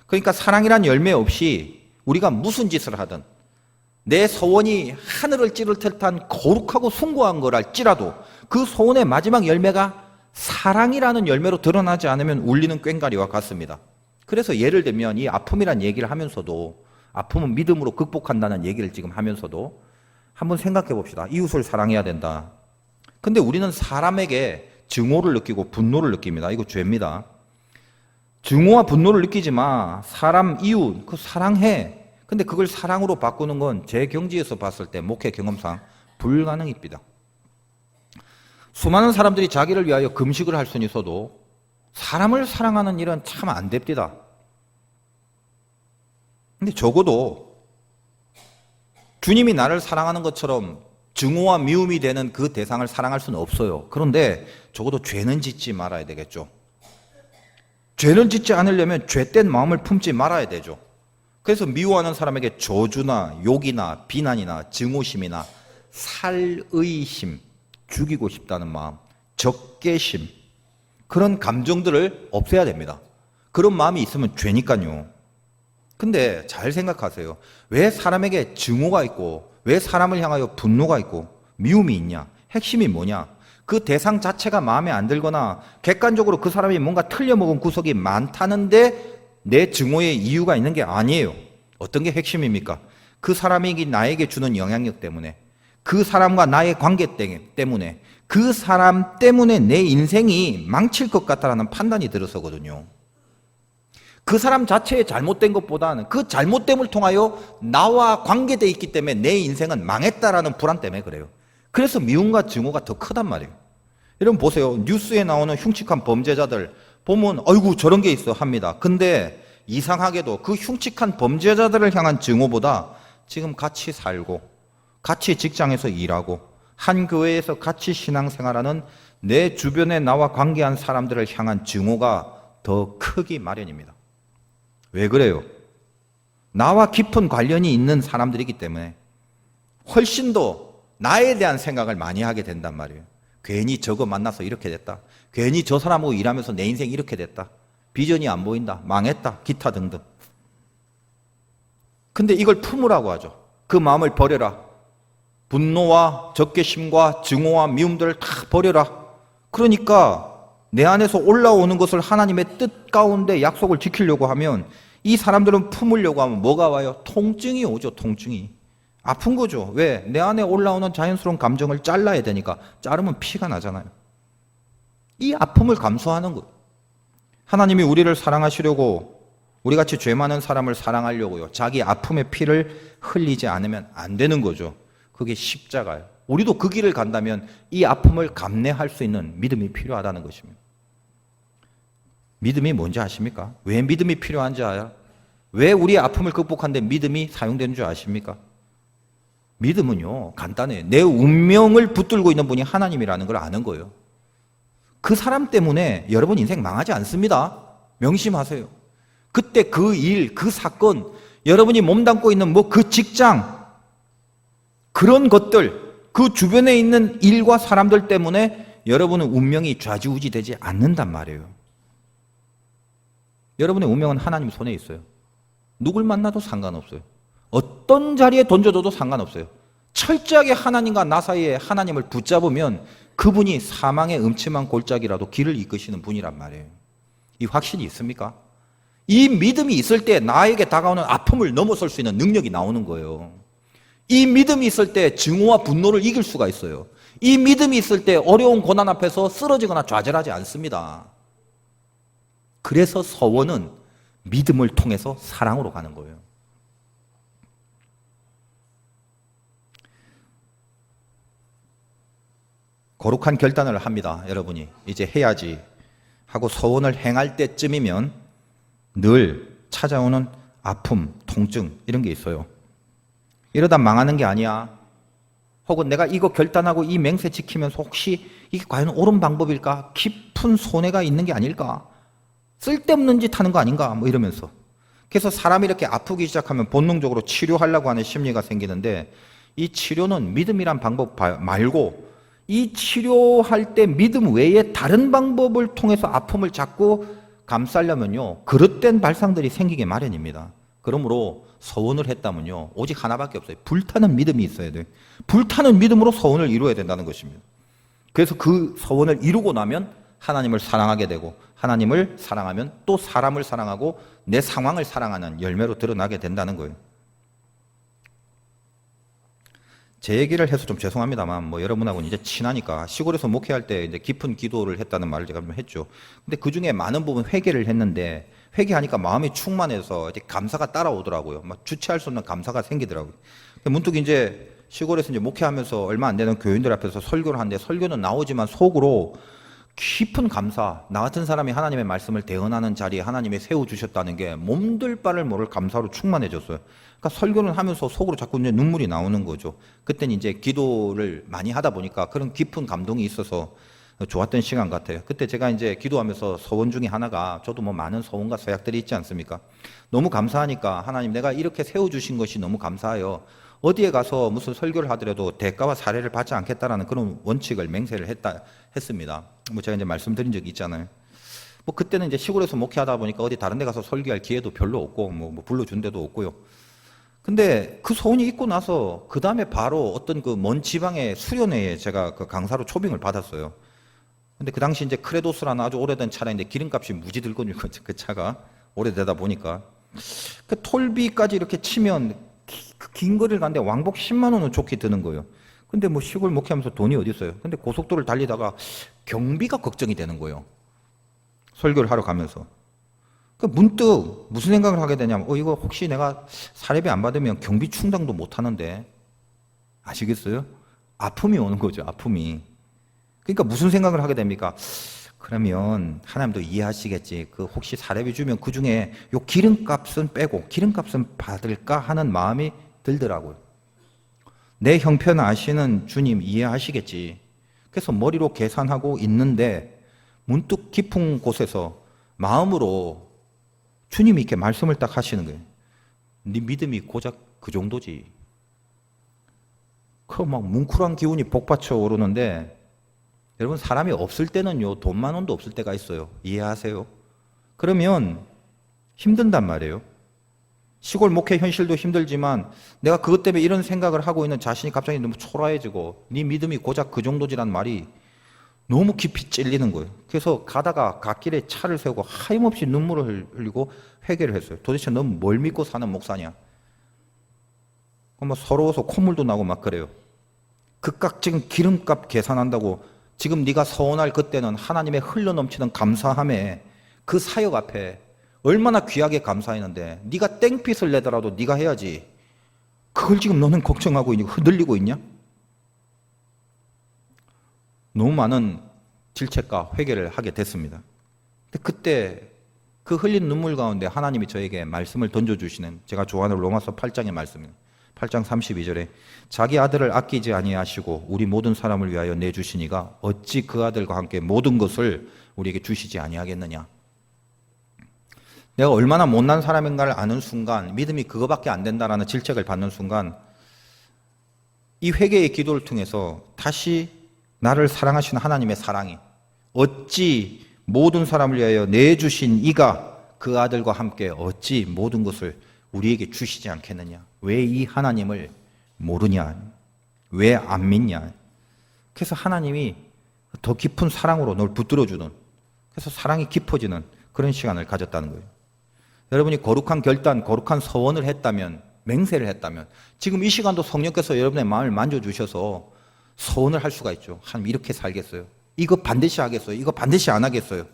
그러니까 사랑이란 열매 없이 우리가 무슨 짓을 하든 내 소원이 하늘을 찌를 듯한 거룩하고 숭고한 거랄지라도 그 소원의 마지막 열매가 사랑이라는 열매로 드러나지 않으면 울리는 꽹과리와 같습니다. 그래서 예를 들면 이 아픔이란 얘기를 하면서도 아픔은 믿음으로 극복한다는 얘기를 지금 하면서도 한번 생각해 봅시다. 이웃을 사랑해야 된다. 근데 우리는 사람에게 증오를 느끼고 분노를 느낍니다. 이거 죄입니다. 증오와 분노를 느끼지 마. 사람, 이웃, 그 사랑해. 근데 그걸 사랑으로 바꾸는 건 제 경지에서 봤을 때 목회 경험상 불가능입니다. 수많은 사람들이 자기를 위하여 금식을 할 수는 있어도 사람을 사랑하는 일은 참 안 됩니다. 근데 적어도 주님이 나를 사랑하는 것처럼 증오와 미움이 되는 그 대상을 사랑할 수는 없어요. 그런데 적어도 죄는 짓지 말아야 되겠죠. 죄를 짓지 않으려면 죄된 마음을 품지 말아야 되죠. 그래서 미워하는 사람에게 저주나 욕이나 비난이나 증오심이나 살의심, 죽이고 싶다는 마음, 적개심, 그런 감정들을 없애야 됩니다. 그런 마음이 있으면 죄니까요. 근데 잘 생각하세요. 왜 사람에게 증오가 있고 왜 사람을 향하여 분노가 있고 미움이 있냐? 핵심이 뭐냐? 그 대상 자체가 마음에 안 들거나 객관적으로 그 사람이 뭔가 틀려먹은 구석이 많다는데 내 증오의 이유가 있는 게 아니에요. 어떤 게 핵심입니까? 그 사람이 나에게 주는 영향력 때문에, 그 사람과 나의 관계 때문에, 그 사람 때문에 내 인생이 망칠 것 같다라는 판단이 들어서거든요. 그 사람 자체의 잘못된 것보다는 그 잘못됨을 통하여 나와 관계되어 있기 때문에 내 인생은 망했다라는 불안 때문에 그래요. 그래서 미움과 증오가 더 크단 말이에요. 여러분 보세요. 뉴스에 나오는 흉측한 범죄자들 보면 아이고 저런 게 있어 합니다. 근데 이상하게도 그 흉측한 범죄자들을 향한 증오보다 지금 같이 살고 같이 직장에서 일하고 한 교회에서 같이 신앙생활하는 내 주변에 나와 관계한 사람들을 향한 증오가 더 크기 마련입니다. 왜 그래요? 나와 깊은 관련이 있는 사람들이기 때문에 훨씬 더 나에 대한 생각을 많이 하게 된단 말이에요. 괜히 저거 만나서 이렇게 됐다. 괜히 저 사람하고 일하면서 내 인생이 이렇게 됐다. 비전이 안 보인다. 망했다. 기타 등등. 근데 이걸 품으라고 하죠. 그 마음을 버려라. 분노와 적개심과 증오와 미움들을 다 버려라. 그러니까 내 안에서 올라오는 것을 하나님의 뜻 가운데 약속을 지키려고 하면 이 사람들은 품으려고 하면 뭐가 와요? 통증이 오죠. 통증이. 아픈 거죠. 왜? 내 안에 올라오는 자연스러운 감정을 잘라야 되니까. 자르면 피가 나잖아요. 이 아픔을 감수하는 거예요. 하나님이 우리를 사랑하시려고 우리같이 죄 많은 사람을 사랑하려고요. 자기 아픔의 피를 흘리지 않으면 안 되는 거죠. 그게 십자가예요. 우리도 그 길을 간다면 이 아픔을 감내할 수 있는 믿음이 필요하다는 것입니다. 믿음이 뭔지 아십니까? 왜 믿음이 필요한지 알아요? 왜 우리의 아픔을 극복하는데 믿음이 사용되는 줄 아십니까? 믿음은요, 간단해요. 내 운명을 붙들고 있는 분이 하나님이라는 걸 아는 거예요. 그 사람 때문에 여러분 인생 망하지 않습니다. 명심하세요. 그때 그 일, 그 사건, 여러분이 몸담고 있는 뭐 그 직장, 그런 것들, 그 주변에 있는 일과 사람들 때문에 여러분의 운명이 좌지우지 되지 않는단 말이에요. 여러분의 운명은 하나님 손에 있어요. 누굴 만나도 상관없어요. 어떤 자리에 던져둬도 상관없어요. 철저하게 하나님과 나 사이에 하나님을 붙잡으면 그분이 사망의 음침한 골짜기라도 길을 이끄시는 분이란 말이에요. 이 확신이 있습니까? 이 믿음이 있을 때 나에게 다가오는 아픔을 넘어설 수 있는 능력이 나오는 거예요. 이 믿음이 있을 때 증오와 분노를 이길 수가 있어요. 이 믿음이 있을 때 어려운 고난 앞에서 쓰러지거나 좌절하지 않습니다. 그래서 서원은 믿음을 통해서 사랑으로 가는 거예요. 거룩한 결단을 합니다. 여러분이 이제 해야지 하고 서원을 행할 때쯤이면 늘 찾아오는 아픔, 통증 이런 게 있어요. 이러다 망하는 게 아니야. 혹은 내가 이거 결단하고 이 맹세 지키면서 혹시 이게 과연 옳은 방법일까? 깊은 손해가 있는 게 아닐까? 쓸데없는 짓 하는 거 아닌가? 뭐 이러면서. 그래서 사람이 이렇게 아프기 시작하면 본능적으로 치료하려고 하는 심리가 생기는데 이 치료는 믿음이란 방법 말고 이 치료할 때 믿음 외에 다른 방법을 통해서 아픔을 자꾸 감싸려면요, 그릇된 발상들이 생기게 마련입니다. 그러므로 서원을 했다면요, 오직 하나밖에 없어요. 불타는 믿음이 있어야 돼요. 불타는 믿음으로 서원을 이루어야 된다는 것입니다. 그래서 그 서원을 이루고 나면 하나님을 사랑하게 되고, 하나님을 사랑하면 또 사람을 사랑하고 내 상황을 사랑하는 열매로 드러나게 된다는 거예요. 제 얘기를 해서 좀 죄송합니다만, 뭐 여러분하고는 이제 친하니까 시골에서 목회할 때 이제 깊은 기도를 했다는 말을 제가 좀 했죠. 근데 그 중에 많은 부분 회개를 했는데, 회개하니까 마음이 충만해서 이제 감사가 따라오더라고요. 막 주체할 수 없는 감사가 생기더라고요. 문득 이제 시골에서 이제 목회하면서 얼마 안 되는 교인들 앞에서 설교를 하는데, 설교는 나오지만 속으로 깊은 감사, 나 같은 사람이 하나님의 말씀을 대언하는 자리에 하나님이 세워주셨다는 게 몸둘 바를 모를 감사로 충만해졌어요. 그러니까 설교를 하면서 속으로 자꾸 이제 눈물이 나오는 거죠. 그때는 이제 기도를 많이 하다 보니까 그런 깊은 감동이 있어서 좋았던 시간 같아요. 그때 제가 이제 기도하면서 서원 중에 하나가, 저도 뭐 많은 서원과 서약들이 있지 않습니까? 너무 감사하니까 하나님, 내가 이렇게 세워주신 것이 너무 감사해요. 어디에 가서 무슨 설교를 하더라도 대가와 사례를 받지 않겠다라는 그런 원칙을 맹세를 했습니다. 뭐 제가 이제 말씀드린 적이 있잖아요. 뭐 그때는 이제 시골에서 목회하다 보니까 어디 다른 데 가서 설교할 기회도 별로 없고, 뭐 불러준 데도 없고요. 근데 그 소원이 있고 나서 그 다음에 바로 어떤 그 먼 지방의 수련회에 제가 그 강사로 초빙을 받았어요. 근데 그 당시 이제 크레도스라는 아주 오래된 차량인데 기름값이 무지 들거든요. 그 차가 오래되다 보니까 그 톨비까지 이렇게 치면 긴 거리를 가는데 왕복 10만 원은 좋게 드는 거예요. 근데 뭐 시골 목회하면서 돈이 어디 있어요? 근데 고속도로를 달리다가 경비가 걱정이 되는 거예요. 설교를 하러 가면서. 그 문득 무슨 생각을 하게 되냐면, 이거 혹시 내가 사례비 안 받으면 경비 충당도 못 하는데, 아시겠어요? 아픔이 오는 거죠, 아픔이. 그러니까 무슨 생각을 하게 됩니까? 그러면 하나님도 이해하시겠지. 그 혹시 사례비 주면 그 중에 요 기름값은 빼고 기름값은 받을까 하는 마음이 들더라고요. 내 형편 아시는 주님 이해하시겠지. 그래서 머리로 계산하고 있는데 문득 깊은 곳에서 마음으로 주님이 이렇게 말씀을 딱 하시는 거예요. 네 믿음이 고작 그 정도지. 그 막 뭉클한 기운이 복받쳐 오르는데, 여러분 사람이 없을 때는요, 돈만 원도 없을 때가 있어요. 이해하세요? 그러면 힘든단 말이에요. 시골 목회 현실도 힘들지만 내가 그것 때문에 이런 생각을 하고 있는 자신이 갑자기 너무 초라해지고 네 믿음이 고작 그 정도지란 말이 너무 깊이 찔리는 거예요. 그래서 가다가 갓길에 차를 세우고 하염없이 눈물을 흘리고 회개를 했어요. 도대체 넌 뭘 믿고 사는 목사냐? 뭐 서러워서 콧물도 나고 막 그래요. 그깟 지금 기름값 계산한다고 지금 네가 서운할 그때는 하나님의 흘러넘치는 감사함에 그 사역 앞에 얼마나 귀하게 감사했는데 네가 땡빛을 내더라도 네가 해야지. 그걸 지금 너는 걱정하고 있니? 흔들리고 있냐? 너무 많은 질책과 회개를 하게 됐습니다. 근데 그때 그 흘린 눈물 가운데 하나님이 저에게 말씀을 던져주시는, 제가 좋아하는 로마서 8장의 말씀입니다. 8장 32절에 자기 아들을 아끼지 아니하시고 우리 모든 사람을 위하여 내주시니가 어찌 그 아들과 함께 모든 것을 우리에게 주시지 아니하겠느냐. 내가 얼마나 못난 사람인가를 아는 순간, 믿음이 그거밖에 안 된다라는 질책을 받는 순간, 이 회개의 기도를 통해서 다시 나를 사랑하시는 하나님의 사랑이 어찌 모든 사람을 위하여 내주신 이가 그 아들과 함께 어찌 모든 것을 우리에게 주시지 않겠느냐. 왜 이 하나님을 모르냐? 왜 안 믿냐? 그래서 하나님이 더 깊은 사랑으로 널 붙들어주는, 그래서 사랑이 깊어지는 그런 시간을 가졌다는 거예요. 여러분이 거룩한 결단, 거룩한 서원을 했다면, 맹세를 했다면 지금 이 시간도 성령께서 여러분의 마음을 만져주셔서 서원을 할 수가 있죠. 하나님 이렇게 살겠어요. 이거 반드시 하겠어요. 이거 반드시 안 하겠어요.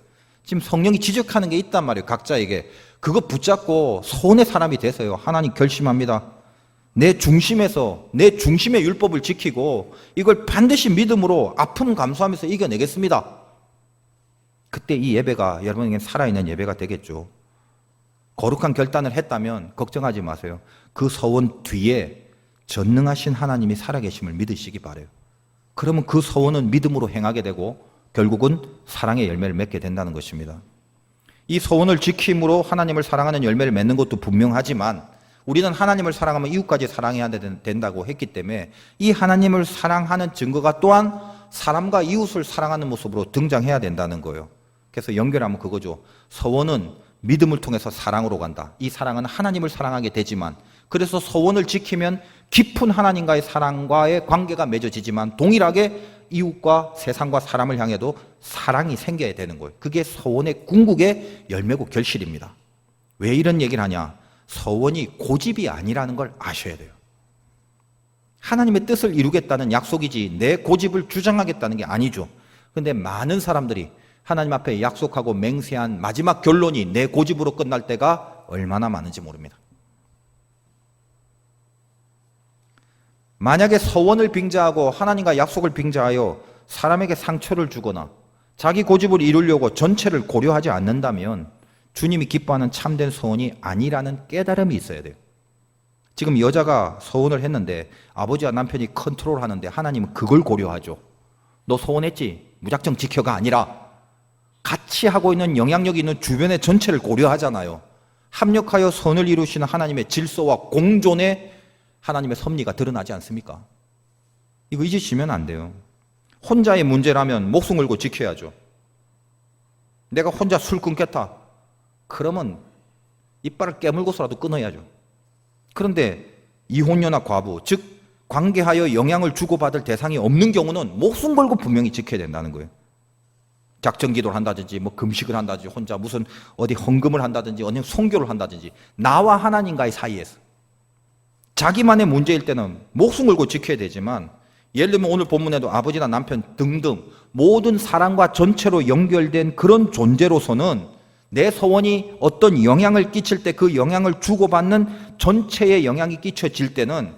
지금 성령이 지적하는 게 있단 말이에요. 각자에게. 그거 붙잡고 서원의 사람이 되세요. 하나님 결심합니다. 내 중심에서 내 중심의 율법을 지키고 이걸 반드시 믿음으로 아픔 감수하면서 이겨내겠습니다. 그때 이 예배가 여러분에게 살아있는 예배가 되겠죠. 거룩한 결단을 했다면 걱정하지 마세요. 그 서원 뒤에 전능하신 하나님이 살아계심을 믿으시기 바라요. 그러면 그 서원은 믿음으로 행하게 되고 결국은 사랑의 열매를 맺게 된다는 것입니다. 이 서원을 지킴으로 하나님을 사랑하는 열매를 맺는 것도 분명하지만 우리는 하나님을 사랑하면 이웃까지 사랑해야 된다고 했기 때문에 이 하나님을 사랑하는 증거가 또한 사람과 이웃을 사랑하는 모습으로 등장해야 된다는 거예요. 그래서 연결하면 그거죠. 서원은 믿음을 통해서 사랑으로 간다. 이 사랑은 하나님을 사랑하게 되지만, 그래서 서원을 지키면 깊은 하나님과의 사랑과의 관계가 맺어지지만 동일하게 이웃과 세상과 사람을 향해도 사랑이 생겨야 되는 거예요. 그게 서원의 궁극의 열매고 결실입니다. 왜 이런 얘기를 하냐? 서원이 고집이 아니라는 걸 아셔야 돼요. 하나님의 뜻을 이루겠다는 약속이지 내 고집을 주장하겠다는 게 아니죠. 그런데 많은 사람들이 하나님 앞에 약속하고 맹세한 마지막 결론이 내 고집으로 끝날 때가 얼마나 많은지 모릅니다. 만약에 서원을 빙자하고 하나님과 약속을 빙자하여 사람에게 상처를 주거나 자기 고집을 이루려고 전체를 고려하지 않는다면 주님이 기뻐하는 참된 서원이 아니라는 깨달음이 있어야 돼요. 지금 여자가 서원을 했는데 아버지와 남편이 컨트롤하는데 하나님은 그걸 고려하죠. 너 서원했지? 무작정 지켜가 아니라 같이 하고 있는 영향력이 있는 주변의 전체를 고려하잖아요. 합력하여 선을 이루시는 하나님의 질서와 공존에 하나님의 섭리가 드러나지 않습니까? 이거 잊으시면 안 돼요. 혼자의 문제라면 목숨 걸고 지켜야죠. 내가 혼자 술 끊겠다. 그러면 이빨을 깨물고서라도 끊어야죠. 그런데 이혼녀나 과부, 즉 관계하여 영향을 주고받을 대상이 없는 경우는 목숨 걸고 분명히 지켜야 된다는 거예요. 작전 기도를 한다든지 뭐 금식을 한다든지 혼자 무슨 어디 헌금을 한다든지 어느 선교를 한다든지 나와 하나님과의 사이에서 자기만의 문제일 때는 목숨 걸고 지켜야 되지만, 예를 들면 오늘 본문에도 아버지나 남편 등등 모든 사람과 전체로 연결된 그런 존재로서는 내 서원이 어떤 영향을 끼칠 때 그 영향을 주고받는 전체의 영향이 끼쳐질 때는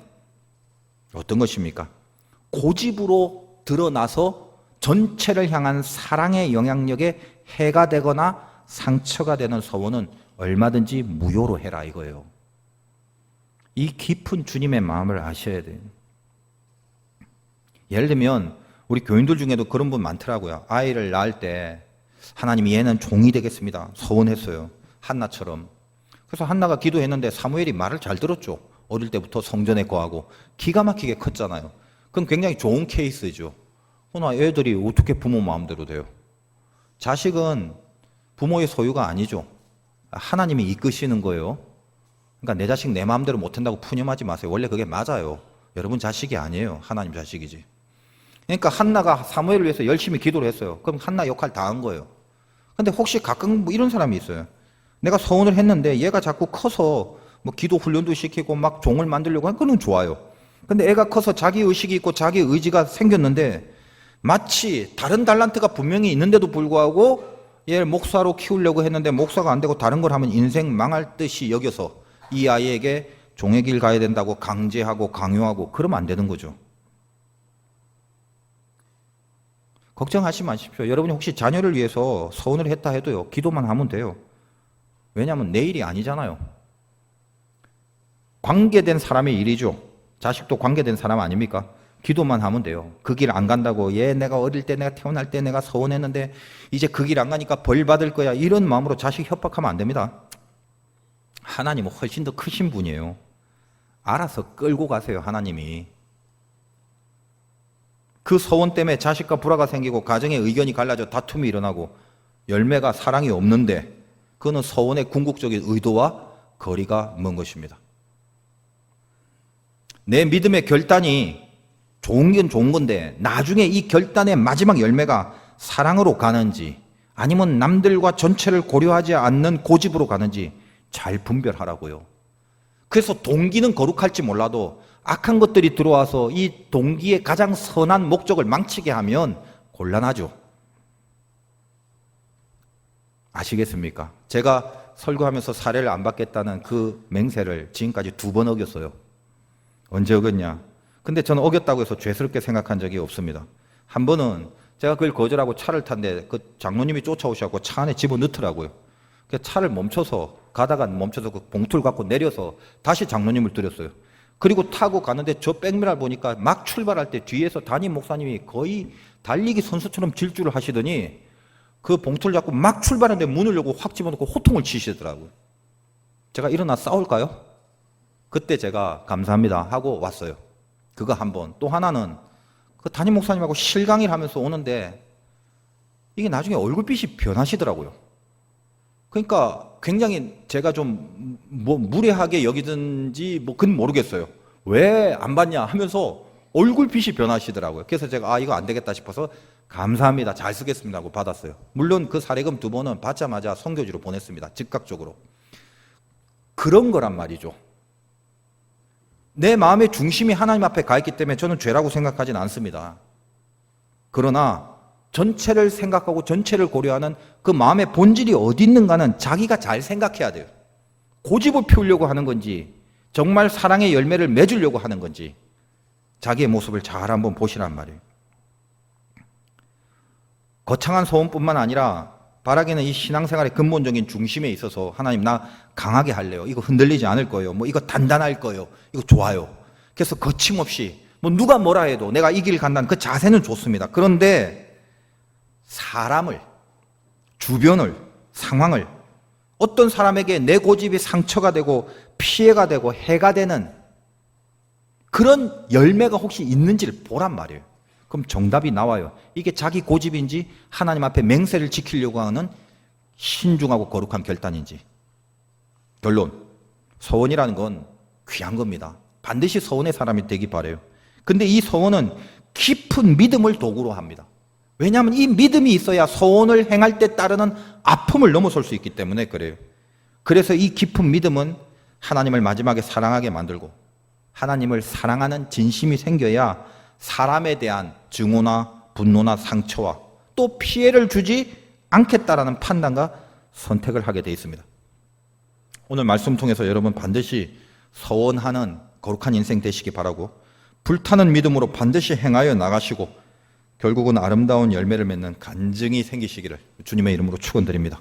어떤 것입니까? 고집으로 드러나서 전체를 향한 사랑의 영향력에 해가 되거나 상처가 되는 서원은 얼마든지 무효로 해라 이거예요. 이 깊은 주님의 마음을 아셔야 돼요. 예를 들면 우리 교인들 중에도 그런 분 많더라고요. 아이를 낳을 때 하나님이 얘는 종이 되겠습니다. 서원했어요. 한나처럼. 그래서 한나가 기도했는데 사무엘이 말을 잘 들었죠. 어릴 때부터 성전에 거하고 기가 막히게 컸잖아요. 그건 굉장히 좋은 케이스죠. 그러나 애들이 어떻게 부모 마음대로 돼요? 자식은 부모의 소유가 아니죠. 하나님이 이끄시는 거예요. 그러니까 내 자식 내 마음대로 못한다고 푸념하지 마세요. 원래 그게 맞아요. 여러분 자식이 아니에요. 하나님 자식이지. 그러니까 한나가 사무엘을 위해서 열심히 기도를 했어요. 그럼 한나 역할 다 한 거예요. 근데 혹시 가끔 뭐 이런 사람이 있어요. 내가 서원을 했는데 얘가 자꾸 커서 뭐 기도 훈련도 시키고 막 종을 만들려고 하는 건 좋아요. 근데 애가 커서 자기 의식이 있고 자기 의지가 생겼는데 마치 다른 달란트가 분명히 있는데도 불구하고 얘를 목사로 키우려고 했는데 목사가 안 되고 다른 걸 하면 인생 망할 듯이 여겨서 이 아이에게 종의 길 가야 된다고 강제하고 강요하고 그러면 안 되는 거죠. 걱정하지 마십시오. 여러분이 혹시 자녀를 위해서 서원을 했다 해도요, 기도만 하면 돼요. 왜냐하면 내일이 아니잖아요. 관계된 사람의 일이죠. 자식도 관계된 사람 아닙니까? 기도만 하면 돼요. 그 길 안 간다고, 얘 내가 어릴 때 내가 태어날 때 내가 서원했는데 이제 그 길 안 가니까 벌 받을 거야, 이런 마음으로 자식 협박하면 안 됩니다. 하나님은 훨씬 더 크신 분이에요. 알아서 끌고 가세요. 하나님이. 그 서원 때문에 자식과 불화가 생기고 가정의 의견이 갈라져 다툼이 일어나고 열매가 사랑이 없는데 그거는 서원의 궁극적인 의도와 거리가 먼 것입니다. 내 믿음의 결단이 좋은 건 좋은 건데 나중에 이 결단의 마지막 열매가 사랑으로 가는지 아니면 남들과 전체를 고려하지 않는 고집으로 가는지 잘 분별하라고요. 그래서 동기는 거룩할지 몰라도 악한 것들이 들어와서 이 동기의 가장 선한 목적을 망치게 하면 곤란하죠. 아시겠습니까? 제가 설교하면서 사례를 안 받겠다는 그 맹세를 지금까지 2번 어겼어요. 언제 어겼냐? 근데 저는 어겼다고 해서 죄스럽게 생각한 적이 없습니다. 한 번은 제가 그걸 거절하고 차를 탔는데 그 장로님이 쫓아오셔서 차 안에 집어넣더라고요. 그래서 차를 가다가 멈춰서 그 봉투를 갖고 내려서 다시 장로님을 드렸어요. 그리고 타고 가는데 저 백미러를 보니까 막 출발할 때 뒤에서 담임 목사님이 거의 달리기 선수처럼 질주를 하시더니 그 봉투를 잡고 막 출발하는데 문을 열고 확 집어넣고 호통을 치시더라고요. 제가 일어나 싸울까요? 그때 제가 감사합니다 하고 왔어요. 그거 한 번. 또 하나는 그 담임 목사님하고 실강의를 하면서 오는데 이게 나중에 얼굴빛이 변하시더라고요. 그러니까 굉장히 제가 좀 뭐 무례하게 여기든지 뭐 그건 모르겠어요. 왜 안 받냐 하면서 얼굴빛이 변하시더라고요. 그래서 제가 이거 안 되겠다 싶어서 감사합니다. 잘 쓰겠습니다 하고 받았어요. 물론 그 사례금 2번은 받자마자 선교지로 보냈습니다. 즉각적으로. 그런 거란 말이죠. 내 마음의 중심이 하나님 앞에 가 있기 때문에 저는 죄라고 생각하진 않습니다. 그러나 전체를 생각하고 전체를 고려하는 그 마음의 본질이 어디 있는가는 자기가 잘 생각해야 돼요. 고집을 피우려고 하는 건지 정말 사랑의 열매를 맺으려고 하는 건지 자기의 모습을 잘 한번 보시란 말이에요. 거창한 소원뿐만 아니라 바라기는 이 신앙생활의 근본적인 중심에 있어서 하나님 나 강하게 할래요. 이거 흔들리지 않을 거예요. 뭐 이거 단단할 거예요. 이거 좋아요. 그래서 거침없이 뭐 누가 뭐라 해도 내가 이 길 간다는 그 자세는 좋습니다. 그런데 사람을, 주변을, 상황을 어떤 사람에게 내 고집이 상처가 되고 피해가 되고 해가 되는 그런 열매가 혹시 있는지를 보란 말이에요. 그럼 정답이 나와요. 이게 자기 고집인지 하나님 앞에 맹세를 지키려고 하는 신중하고 거룩한 결단인지. 결론, 서원이라는 건 귀한 겁니다. 반드시 서원의 사람이 되기 바라요. 근데 이 서원은 깊은 믿음을 도구로 합니다. 왜냐하면 이 믿음이 있어야 서원을 행할 때 따르는 아픔을 넘어설 수 있기 때문에 그래요. 그래서 이 깊은 믿음은 하나님을 마지막에 사랑하게 만들고 하나님을 사랑하는 진심이 생겨야 사람에 대한 증오나 분노나 상처와 또 피해를 주지 않겠다라는 판단과 선택을 하게 되어 있습니다. 오늘 말씀 통해서 여러분 반드시 서원하는 거룩한 인생 되시기 바라고 불타는 믿음으로 반드시 행하여 나가시고 결국은 아름다운 열매를 맺는 간증이 생기시기를 주님의 이름으로 축원드립니다.